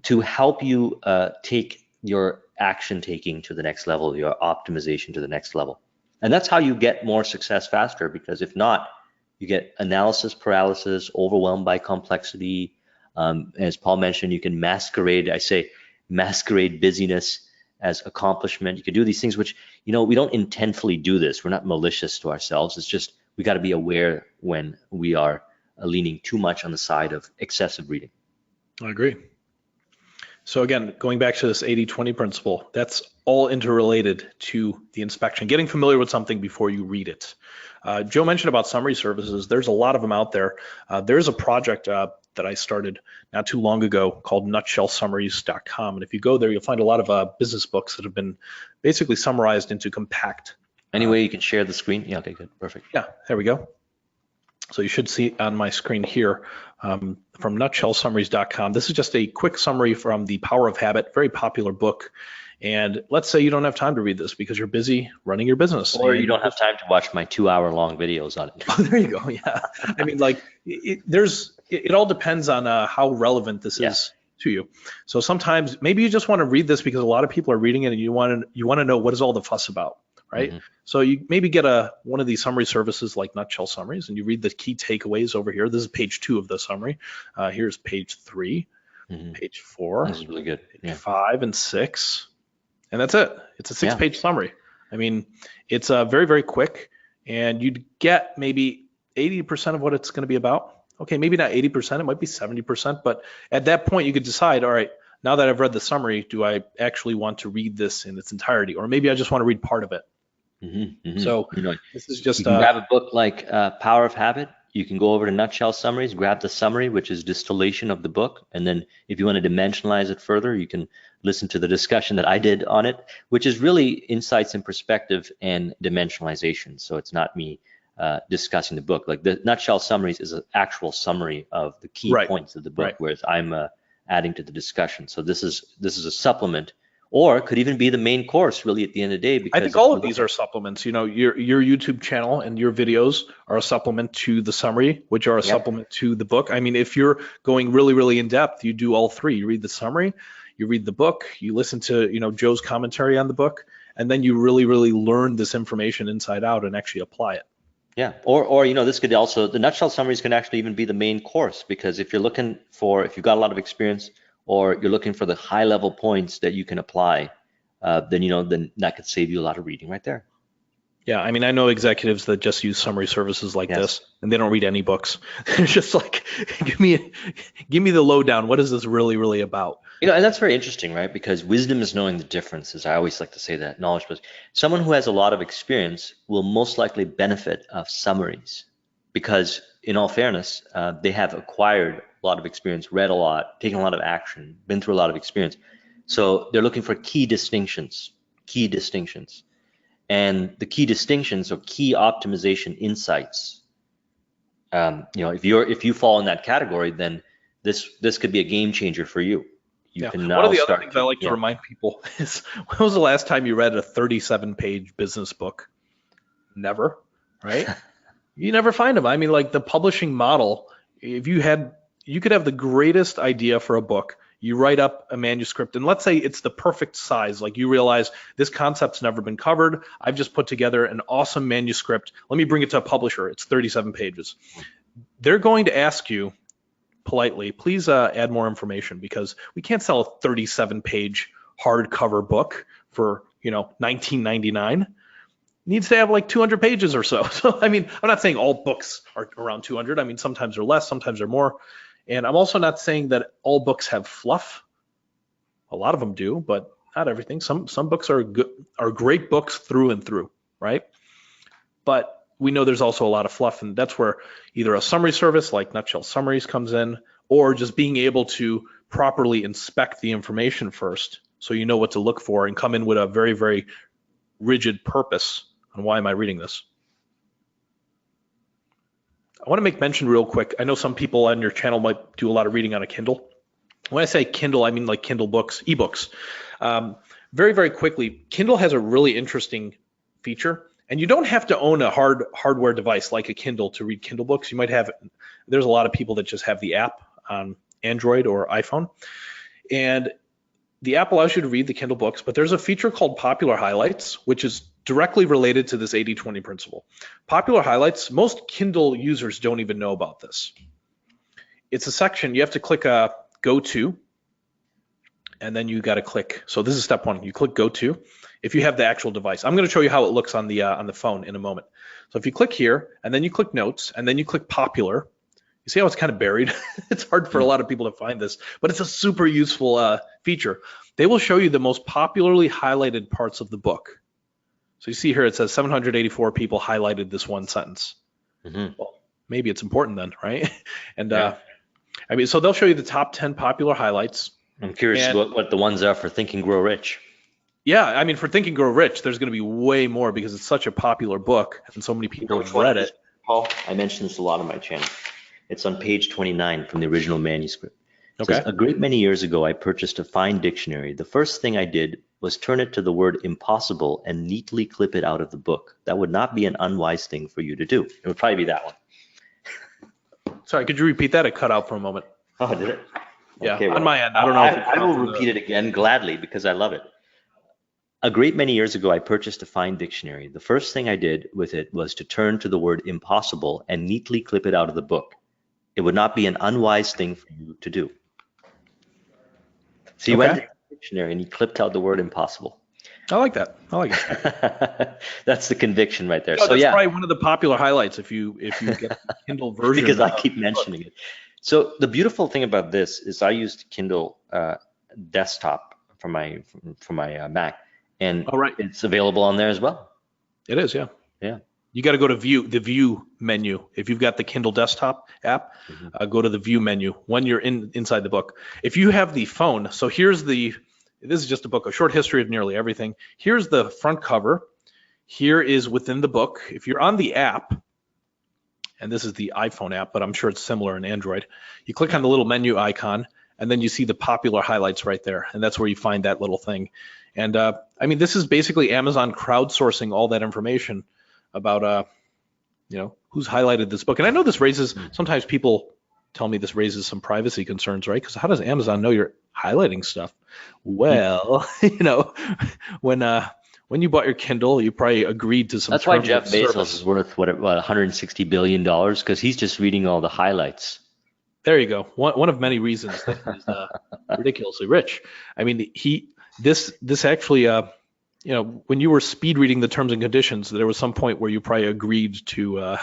A: to help you take your action taking to the next level, your optimization to the next level. And that's how you get more success faster, because if not, you get analysis paralysis, overwhelmed by complexity. As Paul mentioned, you can masquerade busyness as accomplishment. You can do these things which, we don't intentfully do this. We're not malicious to ourselves. It's just we got to be aware when we are leaning too much on the side of excessive reading.
B: I agree. So again, going back to this 80-20 principle, that's all interrelated to the inspection, getting familiar with something before you read it. Joe mentioned about summary services. There's a lot of them out there. There's a project that I started not too long ago called nutshellsummaries.com. And if you go there, you'll find a lot of business books that have been basically summarized into compact.
A: Any way you can share the screen? Yeah, okay, good, perfect.
B: Yeah, there we go. So you should see on my screen here from nutshellsummaries.com. This is just a quick summary from The Power of Habit, very popular book. And let's say you don't have time to read this because you're busy running your business.
A: Or you don't have time to watch my 2-hour-long videos on it.
B: Oh, there you go, yeah. I mean, like, it all depends on how relevant this is to you. So sometimes maybe you just want to read this because a lot of people are reading it and you want to know what is all the fuss about, right? Mm-hmm. So you maybe get one of these summary services like Nutshell Summaries, and you read the key takeaways over here. This is page 2 of the summary. Here's page 3, page 4,
A: this is really good.
B: Page 5 and 6, and that's it. It's a 6-page summary. I mean, it's very, very quick, and you'd get maybe 80% of what it's going to be about. Okay, maybe not 80%, it might be 70%, but at that point you could decide, all right, now that I've read the summary, do I actually want to read this in its entirety? Or maybe I just want to read part of it. So this is just—
A: you can grab a book like Power of Habit. You can go over to Nutshell Summaries, grab the summary, which is distillation of the book. And then if you want to dimensionalize it further, you can listen to the discussion that I did on it, which is really insights and perspective and dimensionalization. So it's not me discussing the book. Like the Nutshell Summaries is an actual summary of the key points of the book, whereas I'm adding to the discussion. So this is a supplement, or it could even be the main course really at the end of the day. Because
B: I think all of these are supplements. Your YouTube channel and your videos are a supplement to the summary, which are a supplement to the book. I mean, if you're going really, really in depth, you do all three. You read the summary, you read the book, you listen to Joe's commentary on the book, and then you really, really learn this information inside out and actually apply it.
A: Yeah, or this could also, the Nutshell Summaries can actually even be the main course, because if you've got a lot of experience, or you're looking for the high level points that you can apply, then that could save you a lot of reading right there.
B: Yeah, I mean, I know executives that just use summary services like this, and they don't read any books. It's just like, give me the lowdown. What is this really, really about?
A: And that's very interesting, right? Because wisdom is knowing the differences. I always like to say that, knowledge. But someone who has a lot of experience will most likely benefit of summaries, because in all fairness, they have acquired a lot of experience, read a lot, taken a lot of action, been through a lot of experience. So they're looking for key distinctions. And the key distinctions or key optimization insights, if you fall in that category, then this could be a game changer for you.
B: One of the other things I like to remind people is, when was the last time you read a 37-page business book? Never, right? You never find them. I mean, like the publishing model, if you had you could have the greatest idea for a book. You write up a manuscript, and let's say it's the perfect size. Like you realize this concept's never been covered. I've just put together an awesome manuscript. Let me bring it to a publisher. It's 37 pages. They're going to ask you politely, please add more information, because we can't sell a 37-page hardcover book for $19.99. Needs to have like 200 pages or so. So I mean, I'm not saying all books are around 200. I mean, sometimes they're less, sometimes they're more. And I'm also not saying that all books have fluff. A lot of them do, but not everything. Some books are great books through and through, right? But we know there's also a lot of fluff, and that's where either a summary service like Nutshell Summaries comes in, or just being able to properly inspect the information first so you know what to look for and come in with a very, very rigid purpose on why am I reading this. I want to make mention real quick. I know some people on your channel might do a lot of reading on a Kindle. When I say Kindle, I mean like Kindle books, ebooks. Very, very quickly, Kindle has a really interesting feature, and you don't have to own a hardware device like a Kindle to read Kindle books. You might have, there's a lot of people that just have the app on Android or iPhone, and the app allows you to read the Kindle books, but there's a feature called Popular Highlights, which is directly related to this 80-20 principle. Popular Highlights, most Kindle users don't even know about this. It's a section, you have to click Go To, and then you got to click. So this is step one. You click Go To if you have the actual device. I'm going to show you how it looks on the phone in a moment. So if you click here, and then you click Notes, and then you click Popular, you see how it's kind of buried? It's hard for a lot of people to find this, but it's a super useful feature. They will show you the most popularly highlighted parts of the book. So you see here it says 784 people highlighted this one sentence. Well, maybe it's important then, right? And I mean, so they'll show you the top 10 popular highlights.
A: I'm curious what the ones are for Think and Grow Rich.
B: Yeah, I mean, for Think and Grow Rich, there's going to be way more because it's such a popular book and so many people have read it.
A: Paul, I mentioned this a lot on my channel. It's on page 29 from the original manuscript. It
B: Okay.
A: says, a great many years ago, I purchased a fine dictionary. The first thing I did was turn it to the word impossible and neatly clip it out of the book. That would not be an unwise thing for you to do. It would probably be that one.
B: Sorry, could you repeat that? It cut out for a moment.
A: Oh, did it?
B: Yeah,
A: Okay,
B: on my end. I don't know.
A: I will repeat it again gladly because I love it. A great many years ago, I purchased a fine dictionary. The first thing I did with it was to turn to the word impossible and neatly clip it out of the book. It would not be an unwise thing for you to do. So you went to the dictionary and you clipped out the word impossible.
B: I like that. I like it.
A: That's the conviction right there.
B: No,
A: so
B: that's
A: yeah,
B: probably one of the popular highlights if you get the Kindle version.
A: because I keep mentioning it. So the beautiful thing about this is I used Kindle desktop for my Mac, and it's available on there as well.
B: It is, yeah.
A: Yeah.
B: You got to go to the view menu. If you've got the Kindle desktop app, go to the view menu when you're inside the book. If you have the phone, so this is just a book, A Short History of Nearly Everything. Here's the front cover. Here is within the book. If you're on the app, and this is the iPhone app, but I'm sure it's similar in Android, you click on the little menu icon, and then you see the popular highlights right there, and that's where you find that little thing. And I mean, this is basically Amazon crowdsourcing all that information about who's highlighted this book. And I know this raises, sometimes people tell me this raises some privacy concerns, right? Because how does Amazon know you're highlighting stuff? Well, when you bought your Kindle, you probably agreed to some.
A: That's why Jeff Bezos is worth $160 billion, because he's just reading all the highlights.
B: There you go. One of many reasons that he's ridiculously rich. I mean, this actually, when you were speed reading the terms and conditions, there was some point where you probably agreed to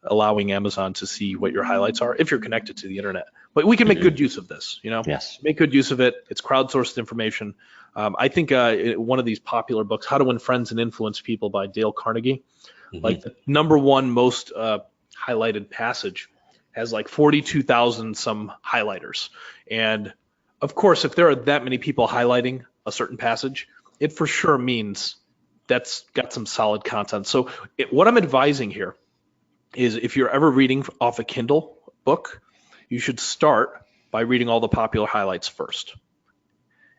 B: allowing Amazon to see what your highlights are if you're connected to the internet. But we can make good use of this,
A: Yes.
B: Make good use of it. It's crowdsourced information. I think one of these popular books, How to Win Friends and Influence People by Dale Carnegie, like the #1 most highlighted passage has like 42,000 some highlighters. And of course, if there are that many people highlighting a certain passage, it for sure means that's got some solid content. So what I'm advising here is if you're ever reading off a Kindle book, you should start by reading all the popular highlights first.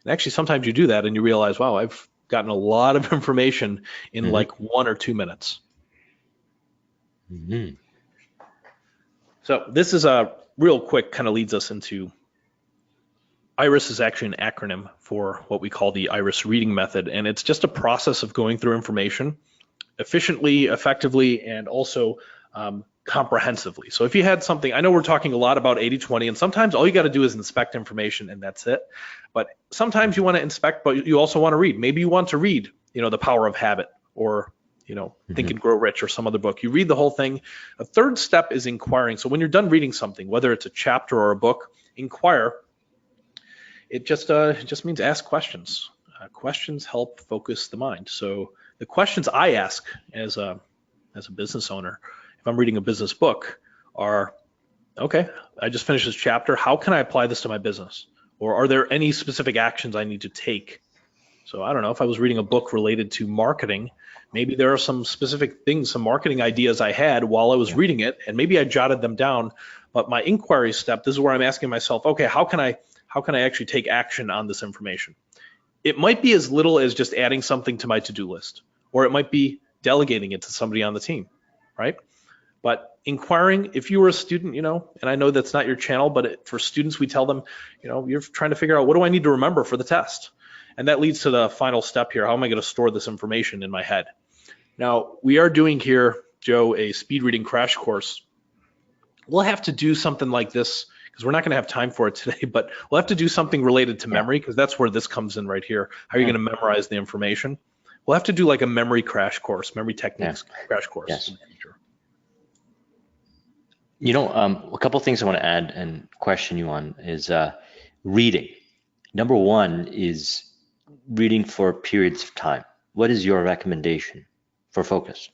B: And actually, sometimes you do that and you realize, wow, I've gotten a lot of information in like 1 or 2 minutes. So this is real quick kind of leads us into IRIS is actually an acronym for what we call the IRIS reading method, and it's just a process of going through information efficiently, effectively, and also comprehensively. So if you had something, I know we're talking a lot about 80-20, and sometimes all you got to do is inspect information and that's it. But sometimes you want to inspect, but you also want to read. Maybe you want to read, The Power of Habit, or Think and Grow Rich, or some other book. You read the whole thing. A third step is inquiring. So when you're done reading something, whether it's a chapter or a book, inquire. It just means ask questions. Questions help focus the mind. So the questions I ask as a business owner, if I'm reading a business book, are, okay, I just finished this chapter. How can I apply this to my business? Or are there any specific actions I need to take? So I don't know, if I was reading a book related to marketing, maybe there are some specific things, some marketing ideas I had while I was reading it, and maybe I jotted them down. But my inquiry step, this is where I'm asking myself, okay, how can I actually take action on this information? It might be as little as just adding something to my to-do list, or it might be delegating it to somebody on the team, right? But inquiring, if you were a student, and I know that's not your channel, but for students, we tell them, you're trying to figure out, what do I need to remember for the test? And that leads to the final step here. How am I going to store this information in my head? Now, we are doing here, Joe, a speed reading crash course. We'll have to do something like this, because we're not going to have time for it today, but we'll have to do something related to memory, because that's where this comes in right here. How are you going to memorize the information? We'll have to do like a memory crash course, memory techniques crash course in the future.
A: A couple of things I want to add and question you on is reading. Number one is reading for periods of time. What is your recommendation for focus?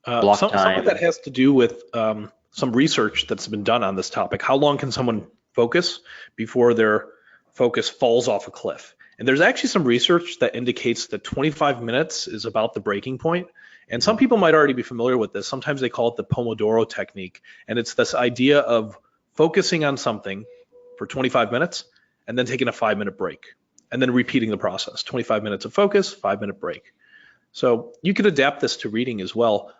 A: Block time.
B: Some of that has to do with some research that's been done on this topic. How long can someone focus before their focus falls off a cliff? And there's actually some research that indicates that 25 minutes is about the breaking point. And some people might already be familiar with this. Sometimes they call it the Pomodoro technique. And it's this idea of focusing on something for 25 minutes and then taking a 5-minute break and then repeating the process. 25 minutes of focus, 5-minute break. So you could adapt this to reading as well.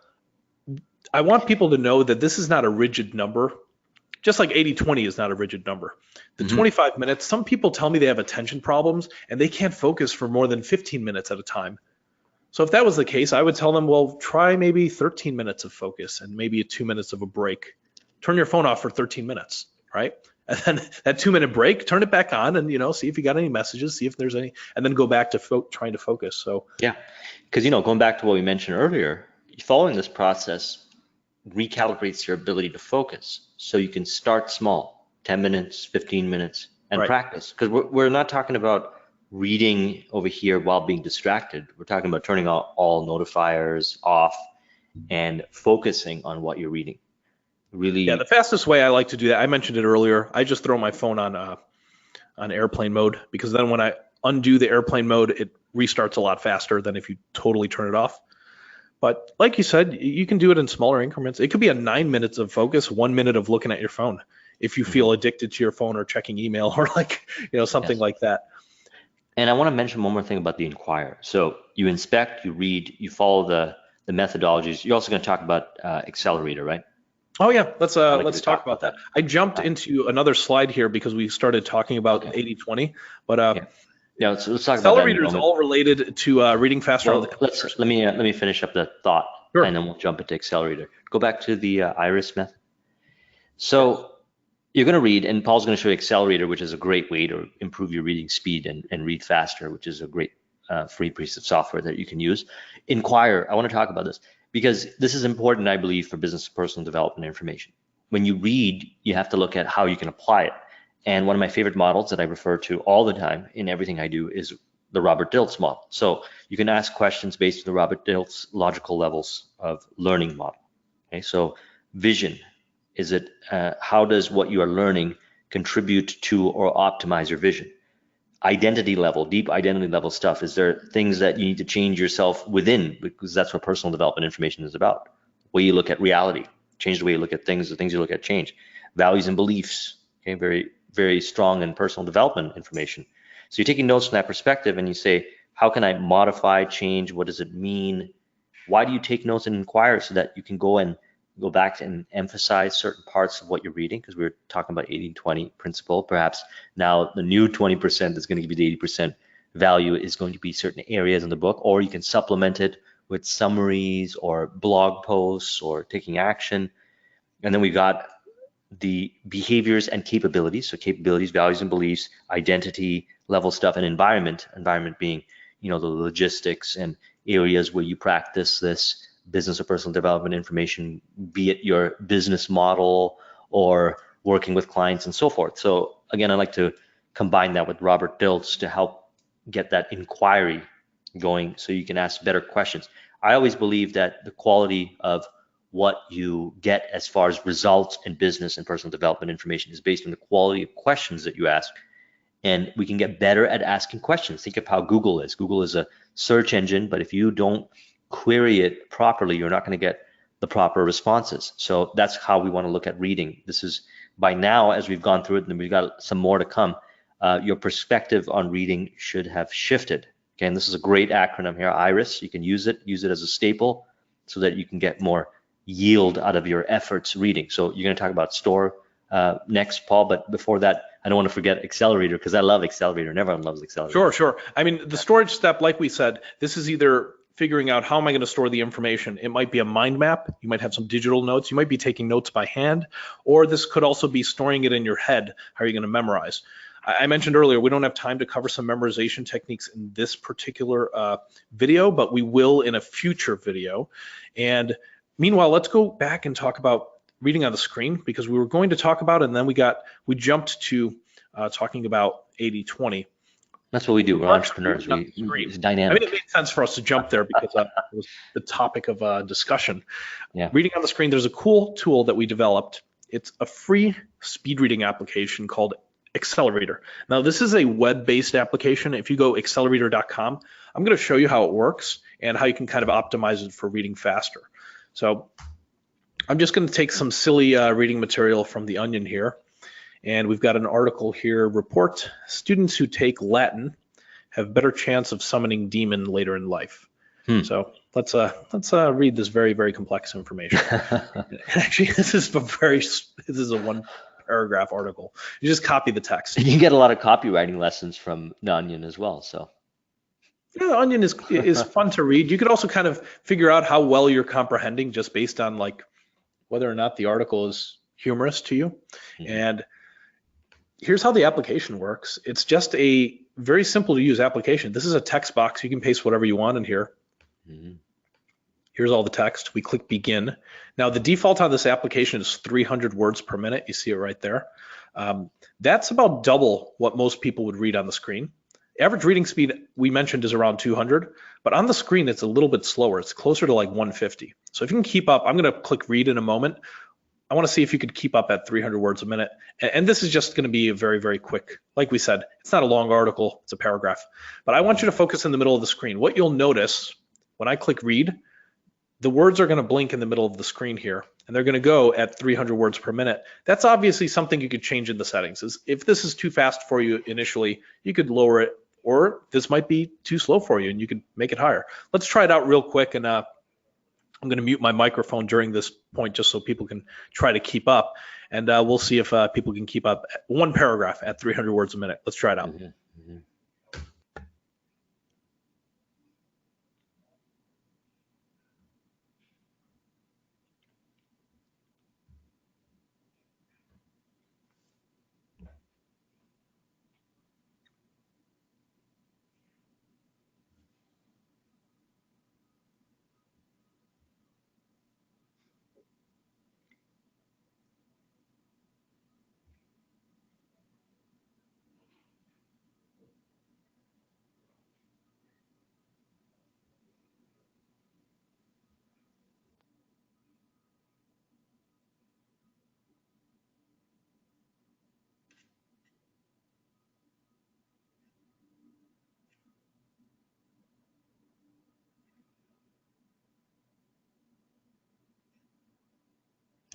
B: I want people to know that this is not a rigid number, just like 80-20 is not a rigid number. The 25 minutes, some people tell me they have attention problems and they can't focus for more than 15 minutes at a time. So if that was the case, I would tell them, well, try maybe 13 minutes of focus and maybe 2 minutes of a break. Turn your phone off for 13 minutes, right? And then that 2-minute break, turn it back on and, see if you got any messages, see if there's any, and then go back to trying to focus. So
A: yeah, because, going back to what we mentioned earlier, following this process recalibrates your ability to focus. So you can start small, 10 minutes, 15 minutes, and practice. Because we're not talking about reading over here while being distracted. We're talking about turning all notifiers off and focusing on what you're reading. Really.
B: Yeah, the fastest way I like to do that, I mentioned it earlier, I just throw my phone on airplane mode, because then when I undo the airplane mode, it restarts a lot faster than if you totally turn it off. But like you said, you can do it in smaller increments. It could be a 9 minutes of focus, 1 minute of looking at your phone, if you feel addicted to your phone or checking email or something like that.
A: And I want to mention one more thing about the inquire. So you inspect, you read, you follow the methodologies. You're also going to talk about accelerator, right?
B: Oh yeah, let's talk about that. I jumped into another slide here because we started talking about 80-20, but
A: let's talk about that.
B: Accelerator is all related to reading faster.
A: Well, let me finish up the thought, and then we'll jump into accelerator. Go back to the IRIS method. So you're going to read, and Paul's going to show you accelerator, which is a great way to improve your reading speed and read faster, which is a great free piece of software that you can use. Inquire, I want to talk about this because this is important, I believe, for business and personal development information. When you read, you have to look at how you can apply it. And one of my favorite models that I refer to all the time in everything I do is the Robert Dilts model. So you can ask questions based on the Robert Dilts logical levels of learning model. Okay, so vision. Is it how does what you are learning contribute to or optimize your vision? Identity level, deep identity level stuff. Is there things that you need to change yourself within? Because that's what personal development information is about. The way you look at reality, change the way you look at things, the things you look at change. Values and beliefs, okay, very, very strong in personal development information. So you're taking notes from that perspective and you say, how can I modify, change? What does it mean? Why do you take notes and inquire so that you can go and go back and emphasize certain parts of what you're reading, because we were talking about 80-20 principle. Perhaps now the new 20% is going to give you the 80% value is going to be certain areas in the book, or you can supplement it with summaries or blog posts or taking action. And then we got the behaviors and capabilities. So capabilities, values and beliefs, identity level stuff, and environment. Environment being, the logistics and areas where you practice this business or personal development information, be it your business model or working with clients and so forth. So again, I like to combine that with Robert Dilts to help get that inquiry going so you can ask better questions. I always believe that the quality of what you get as far as results in business and personal development information is based on the quality of questions that you ask. And we can get better at asking questions. Think of how Google is. Google is a search engine, but if you don't query it properly, you're not going to get the proper responses. So that's how we want to look at reading. This is, by now, as we've gone through it, and we've got some more to come, your perspective on reading should have shifted. Okay, and this is a great acronym here, IRIS. You can use it as a staple so that you can get more yield out of your efforts reading. So you're going to talk about STORE next, Paul, but before that, I don't want to forget Accelerator, because I love Accelerator, and everyone loves Accelerator.
B: Sure. I mean, the storage step, like we said, this is either figuring out how am I going to store the information. It might be a mind map. You might have some digital notes. You might be taking notes by hand, or this could also be storing it in your head. How are you going to memorize? I mentioned earlier, we don't have time to cover some memorization techniques in this particular video, but we will in a future video. And meanwhile, let's go back and talk about reading on the screen, because we were going to talk about it, and then we jumped to talking about 80-20.
A: That's what we do. We're entrepreneurs. It's dynamic.
B: I mean, it made sense for us to jump there because it was the topic of discussion.
A: Yeah.
B: Reading on the screen, there's a cool tool that we developed. It's a free speed reading application called Accelerator. Now, this is a web-based application. If you go accelerator.com, I'm going to show you how it works and how you can kind of optimize it for reading faster. So I'm just going to take some silly reading material from The Onion here. And we've got an article here, report, students who take Latin have better chance of summoning demon later in life. So let's read this very, very complex information. Actually, this is a one paragraph article. You just copy the text.
A: You can get a lot of copywriting lessons from The Onion as well. So
B: yeah, The Onion is fun to read. You could also kind of figure out how well you're comprehending just based on like whether or not the article is humorous to you. And here's how the application works. It's just a very simple to use application. This is a text box. You can paste whatever you want in here. Here's all the text. We click begin. Now the default on this application is 300 words per minute. You see it right there. That's about double what most people would read on the screen. Average reading speed we mentioned is around 200, but on the screen it's a little bit slower. It's closer to like 150. So if you can keep up, I'm going to click read in a moment. I want to see if you could keep up at 300 words a minute. And this is just going to be a very, very quick, like we said, it's not a long article, it's a paragraph. But I want you to focus in the middle of the screen. What you'll notice when I click read, the words are going to blink in the middle of the screen here, and they're going to go at 300 words per minute. That's obviously something you could change in the settings. If this is too fast for you initially, you could lower it, or this might be too slow for you and you could make it higher. Let's try it out real quick, and I'm going to mute my microphone during this point just so people can try to keep up, and we'll see if people can keep up one paragraph at 300 words a minute. Let's try it out.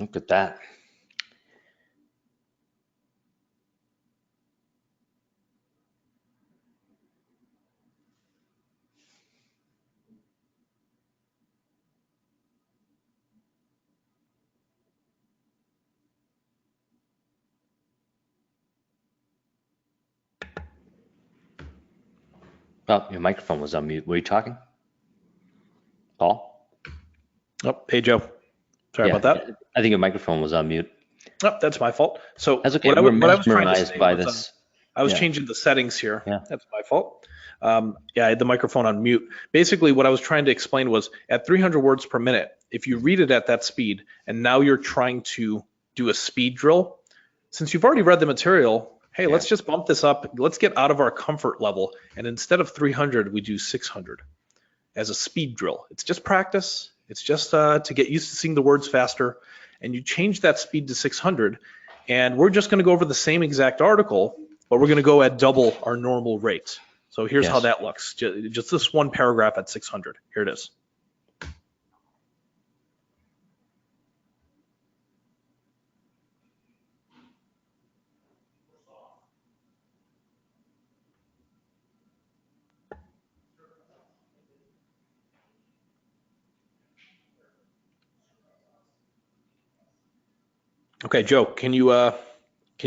A: Look at that. Oh, your microphone was on mute. Were you talking, Paul?
B: Oh, hey, Joe. Sorry
A: Yeah,
B: about that.
A: I think your microphone was on mute.
B: Oh, that's my fault. So
A: That's okay.
B: what
A: We're
B: what I was trying to
A: mesmerized
B: say
A: by
B: was
A: this.
B: I was
A: Yeah,
B: changing the settings here.
A: yeah,
B: That's my fault. Yeah, I had the microphone on mute. Basically, what I was trying to explain was at 300 words per minute, if you read it at that speed, and now you're trying to do a speed drill, since you've already read the material, hey,
A: yeah.
B: let's just bump this up. Let's get out of our comfort level. And instead of 300, we do 600 as a speed drill. It's just practice. It's just to get used to seeing the words faster. And you change that speed to 600. And we're just going to go over the same exact article, but we're going to go at double our normal rate. So here's how
A: Yes.
B: that looks. Just this one paragraph at 600. Here it is. Okay, Joe, can you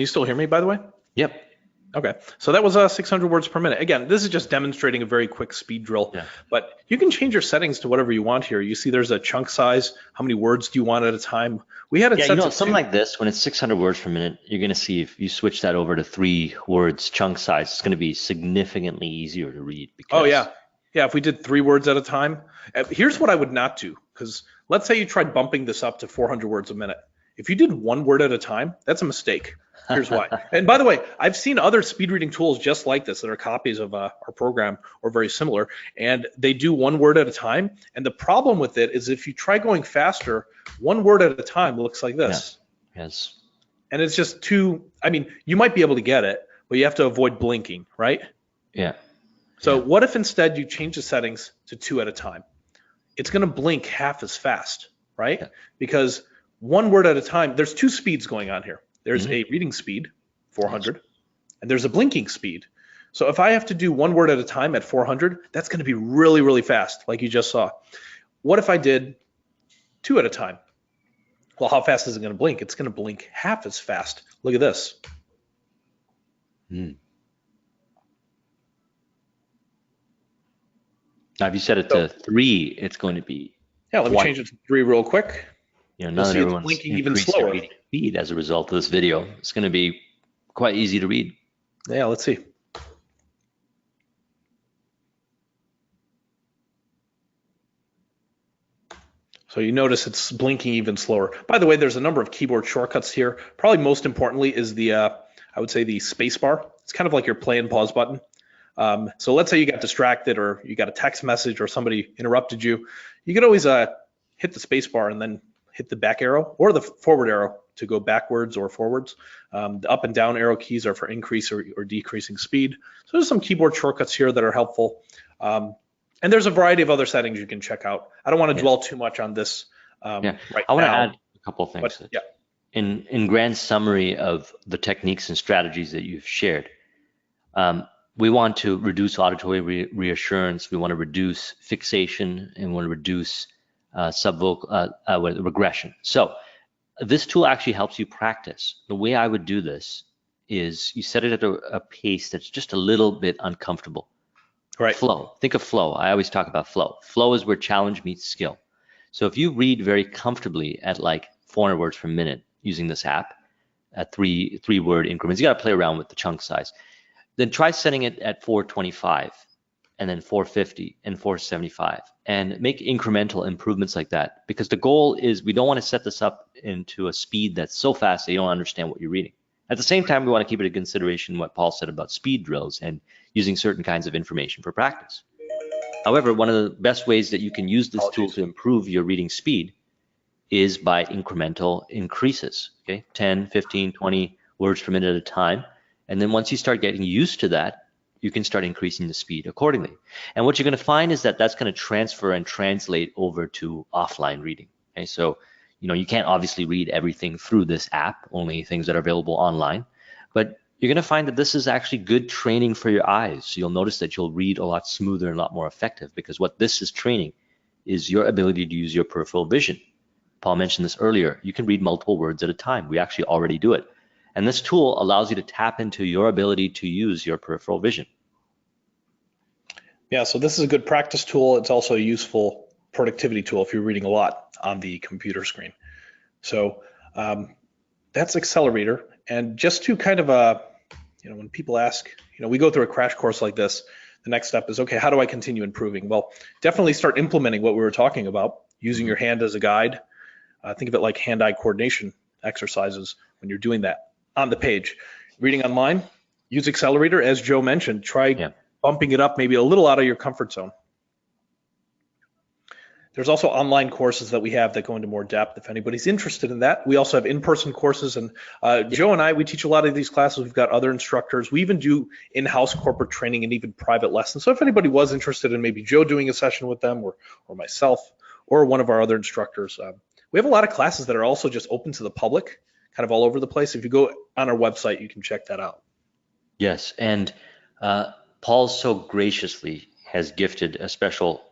B: still hear me, by the way?
A: Yep.
B: Okay, so that was 600 words per minute. Again, this is just demonstrating a very quick speed drill,
A: Yeah.
B: but you can change your settings to whatever you want here. You see there's a chunk size. How many words do you want at a time? We had it
A: Yeah,
B: set to
A: something like this, when it's 600 words per minute, you're going to see if you switch that over to 3 words chunk size, it's going to be significantly easier to read because
B: Oh yeah, yeah. If we did 3 words at a time, here's what I would not do. Because let's say you tried bumping this up to 400 words a minute. If you did 1 word at a time, that's a mistake. Here's why. And by the way, I've seen other speed reading tools just like this that are copies of our program or very similar, and they do 1 word at a time. And the problem with it is if you try going faster, 1 word at a time looks like this.
A: Yes.
B: And it's just too, I mean, you might be able to get it, but you have to avoid blinking, right?
A: Yeah.
B: So what if instead you change the settings to 2 at a time? It's going to blink half as fast, right?
A: Yeah.
B: Because 1 word at a time, there's 2 speeds going on here. There's a reading speed, 400, and there's a blinking speed. So if I have to do 1 word at a time at 400, that's going to be really, really fast, like you just saw. What if I did 2 at a time? Well, how fast is it going to blink? It's going to blink half as fast. Look at this.
A: Now, if you set it to 3, it's going to be
B: Let me change it to 3 real quick.
A: now that
B: see it's
A: everyone's
B: blinking even
A: increased their
B: slower.
A: reading speed as a result of this video, it's going to be quite easy to read.
B: Yeah, let's see. So you notice it's blinking even slower. By the way, there's a number of keyboard shortcuts here. Probably most importantly is the, I would say the space bar. It's kind of like your play and pause button. So let's say you got distracted or you got a text message or somebody interrupted you. You could always hit the space bar and then hit the back arrow or the forward arrow to go backwards or forwards. The up and down arrow keys are for increase or decreasing speed. So there's some keyboard shortcuts here that are helpful. And there's a variety of other settings you can check out. I don't want to dwell too much on this right now.
A: I want to add a couple of things.
B: But, yeah.
A: In grand summary of the techniques and strategies that you've shared, we want to reduce auditory reassurance. We want to reduce fixation, and we want to reduce regression. So this tool actually helps you practice. The way I would do this is you set it at a pace that's just a little bit uncomfortable.
B: Right.
A: Flow. Think of flow. I always talk about flow. Flow is where challenge meets skill. So if you read very comfortably at like 400 words per minute using this app at three word increments, you got to play around with the chunk size. Then try setting it at 425 and then 450 and 475 and make incremental improvements like that, because the goal is we don't want to set this up into a speed that's so fast that you don't understand what you're reading. At the same time, we want to keep it in consideration what Paul said about speed drills and using certain kinds of information for practice. However, one of the best ways that you can use this tool to improve your reading speed is by incremental increases, okay? 10, 15, 20 words per minute at a time. And then once you start getting used to that, you can start increasing the speed accordingly. And what you're going to find is that that's going to transfer and translate over to offline reading, okay? So, you can't obviously read everything through this app, only things that are available online, but you're going to find that this is actually good training for your eyes. So you'll notice that you'll read a lot smoother and a lot more effective, because what this is training is your ability to use your peripheral vision. Paul mentioned this earlier. You can read multiple words at a time. We actually already do it. And this tool allows you to tap into your ability to use your peripheral vision.
B: Yeah, so this is a good practice tool. It's also a useful productivity tool if you're reading a lot on the computer screen. So that's Accelerator. And just to kind of, when people ask, we go through a crash course like this, the next step is, okay, how do I continue improving? Well, definitely start implementing what we were talking about, using your hand as a guide. Think of it like hand-eye coordination exercises when you're doing that on the page. Reading online, use Accelerator. As Joe mentioned, try bumping it up maybe a little out of your comfort zone. There's also online courses that we have that go into more depth if anybody's interested in that. We also have in-person courses, and Joe and I, we teach a lot of these classes. We've got other instructors. We even do in-house corporate training and even private lessons. So if anybody was interested in maybe Joe doing a session with them or myself or one of our other instructors, we have a lot of classes that are also just open to the public, kind of all over the place. If you go on our website, you can check that out.
A: Yes, and Paul so graciously has gifted a special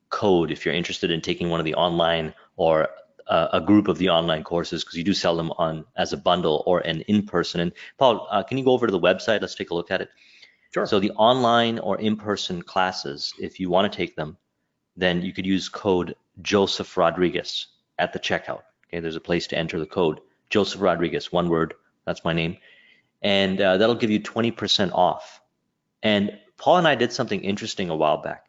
A: code if you're interested in taking one of the online or a group of the online courses, because you do sell them on as a bundle or an in-person. And Paul, can you go over to the website? Let's take a look at it.
B: Sure.
A: So the online or in-person classes, if you want to take them, then you could use code Joseph Rodriguez at the checkout. Okay, there's a place to enter the code Joseph Rodriguez, one word. That's my name, and that'll give you 20% off. And Paul and I did something interesting a while back.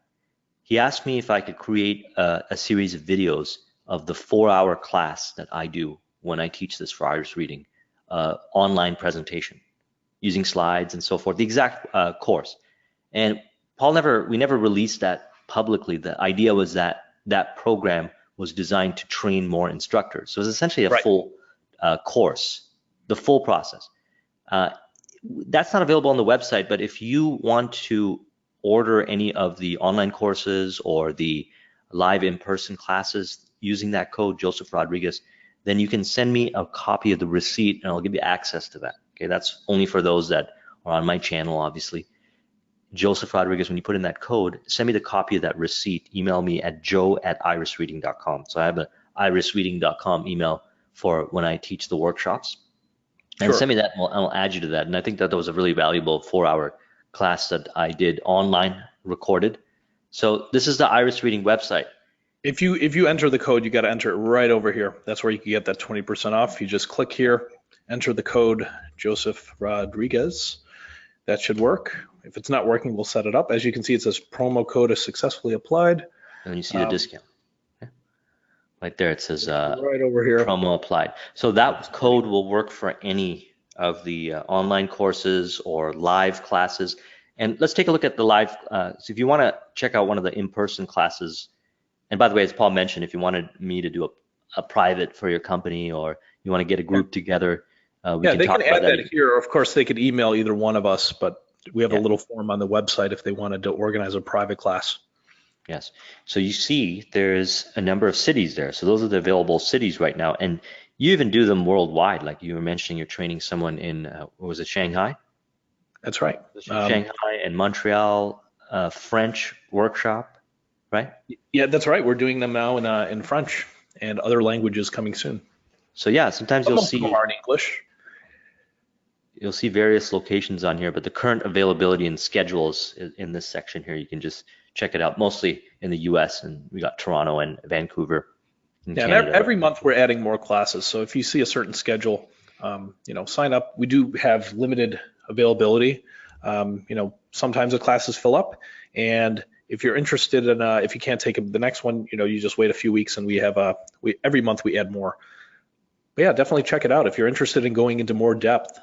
A: He asked me if I could create a series of videos of the 4-hour class that I do when I teach this for Iris Reading, online presentation, using slides and so forth, the exact course. And we never released that publicly. The idea was that that program was designed to train more instructors. So it's essentially a full course, the full process. That's not available on the website, but if you want to order any of the online courses or the live in-person classes using that code Joseph Rodriguez, then you can send me a copy of the receipt and I'll give you access to that. Okay, that's only for those that are on my channel, obviously. Joseph Rodriguez, when you put in that code, send me the copy of that receipt. Email me at joe@irisreading.com. So I have an irisreading.com email for when I teach the workshops. And send me that, and I'll add you to that. And I think that was a really valuable 4-hour class that I did online, recorded. So this is the Iris Reading website.
B: If you enter the code, you got to enter it right over here. That's where you can get that 20% off. You just click here, enter the code Joseph Rodriguez. That should work. If it's not working, we'll set it up. As you can see, it says promo code is successfully applied.
A: And you see the discount. Right there, it says
B: right over here,
A: promo applied. So that code will work for any of the online courses or live classes. And let's take a look at the live. So if you want to check out one of the in-person classes, and by the way, as Paul mentioned, if you wanted me to do a private for your company or you want to get a group together, we can talk about that.
B: Add that here. Of course, they could email either one of us, but we have a little form on the website if they wanted to organize a private class.
A: Yes. So you see there's a number of cities there. So those are the available cities right now. And you even do them worldwide. Like you were mentioning, you're training someone in, what was it, Shanghai?
B: That's right.
A: Shanghai and Montreal, French workshop, right?
B: Yeah, that's right. We're doing them now in French and other languages coming soon.
A: So yeah, sometimes you'll see.
B: Some of them are in English.
A: You'll see various locations on here, but the current availability and schedules in this section here, you can just check it out, mostly in the US, and we got Toronto and Vancouver.
B: Yeah, and every month we're adding more classes. So if you see a certain schedule, sign up. We do have limited availability. Sometimes the classes fill up, and if you're interested in, if you can't take the next one, you just wait a few weeks, and we have every month we add more. But yeah, definitely check it out if you're interested in going into more depth.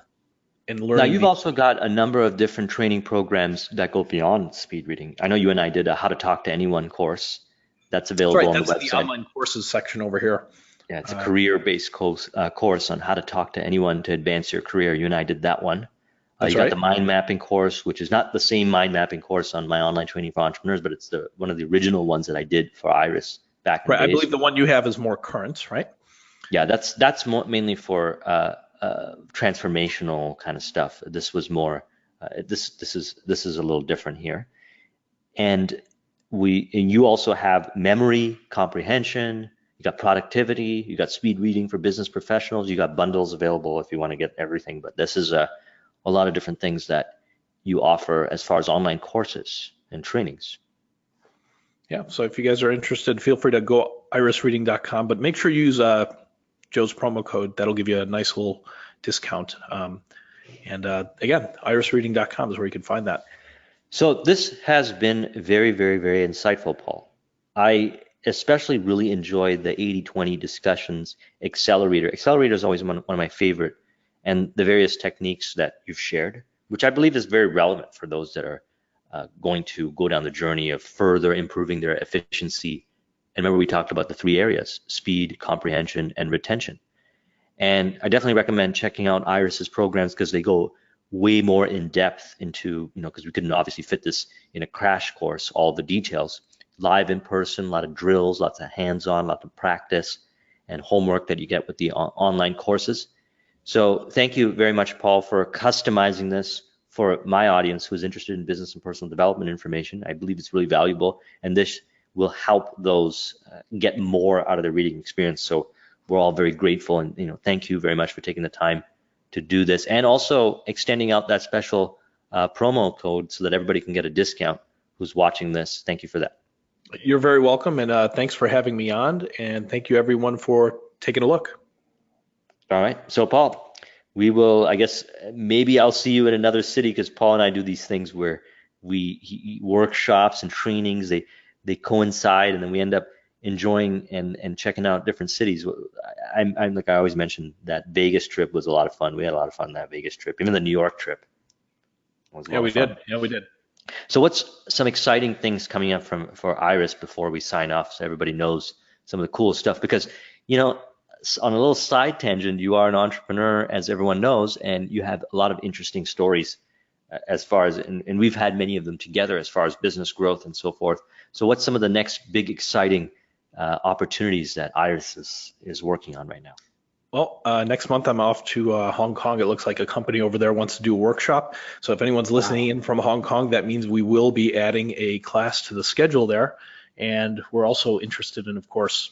A: Now, you've also got a number of different training programs that go beyond speed reading. I know you and I did a How to Talk to Anyone course that's available on the website.
B: That's the online courses section over here.
A: Yeah, it's a career-based course on how to talk to anyone to advance your career. You and I did that one. You got the mind mapping course, which is not the same mind mapping course on my online training for entrepreneurs, but it's one of the original ones that I did for Iris back in the days.
B: I believe the one you have is more current, right?
A: Yeah, that's mainly for transformational kind of stuff. This was more. This is a little different here, and you also have memory comprehension. You got productivity. You got speed reading for business professionals. You got bundles available if you want to get everything. But this is a lot of different things that you offer as far as online courses and trainings.
B: Yeah, so if you guys are interested, feel free to go irisreading.com, but make sure you use Joe's promo code. That'll give you a nice little discount. Again, irisreading.com is where you can find that.
A: So this has been very, very, very insightful, Paul. I especially really enjoyed the 80-20 discussions, Accelerator. Accelerator is always one of my favorite, and the various techniques that you've shared, which I believe is very relevant for those that are going to go down the journey of further improving their efficiency. And remember, we talked about the three areas: speed, comprehension, and retention. And I definitely recommend checking out Iris's programs because they go way more in depth into, because we couldn't obviously fit this in a crash course, all the details, live in person, a lot of drills, lots of hands-on, lots of practice and homework that you get with the online courses. So thank you very much, Paul, for customizing this for my audience who is interested in business and personal development information. I believe it's really valuable, and this will help those get more out of their reading experience. So we're all very grateful, and thank you very much for taking the time to do this, and also extending out that special promo code so that everybody can get a discount who's watching this. Thank you for that.
B: You're very welcome, and thanks for having me on, and thank you everyone for taking a look.
A: All right, so Paul, we will, I guess, maybe I'll see you in another city, because Paul and I do these things where workshops and trainings, they coincide, and then we end up enjoying and checking out different cities. I'm like I always mention, that Vegas trip was a lot of fun. We had a lot of fun that Vegas trip. Even the New York trip was a lot of fun.
B: Yeah, we did.
A: So what's some exciting things coming up for Iris before we sign off, so everybody knows some of the cool stuff? Because on a little side tangent, you are an entrepreneur, as everyone knows, and you have a lot of interesting stories as far as, and we've had many of them together as far as business growth and so forth. So what's some of the next big exciting opportunities that Iris is working on right now?
B: Well, next month I'm off to Hong Kong. It looks like a company over there wants to do a workshop. So if anyone's listening in from Hong Kong, that means we will be adding a class to the schedule there. And we're also interested in, of course,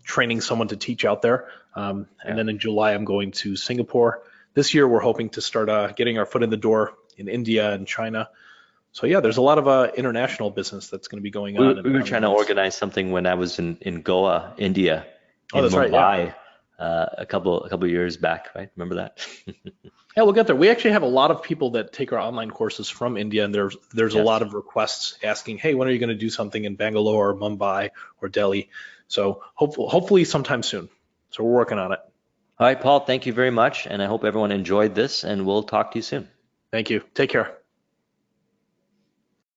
B: training someone to teach out there. And then in July, I'm going to Singapore. This year, we're hoping to start getting our foot in the door in India and China. So yeah, there's a lot of international business that's going to be going on.
A: We were trying to organize something when I was in Goa, India, in Mumbai.
B: Right, yeah.
A: A couple years back, right? Remember that?
B: Yeah, we'll get there. We actually have a lot of people that take our online courses from India, and there's a lot of requests asking, hey, when are you going to do something in Bangalore or Mumbai or Delhi? So hopefully sometime soon. So we're working on it.
A: All right, Paul, thank you very much, and I hope everyone enjoyed this, and we'll talk to you soon.
B: Thank you. Take care.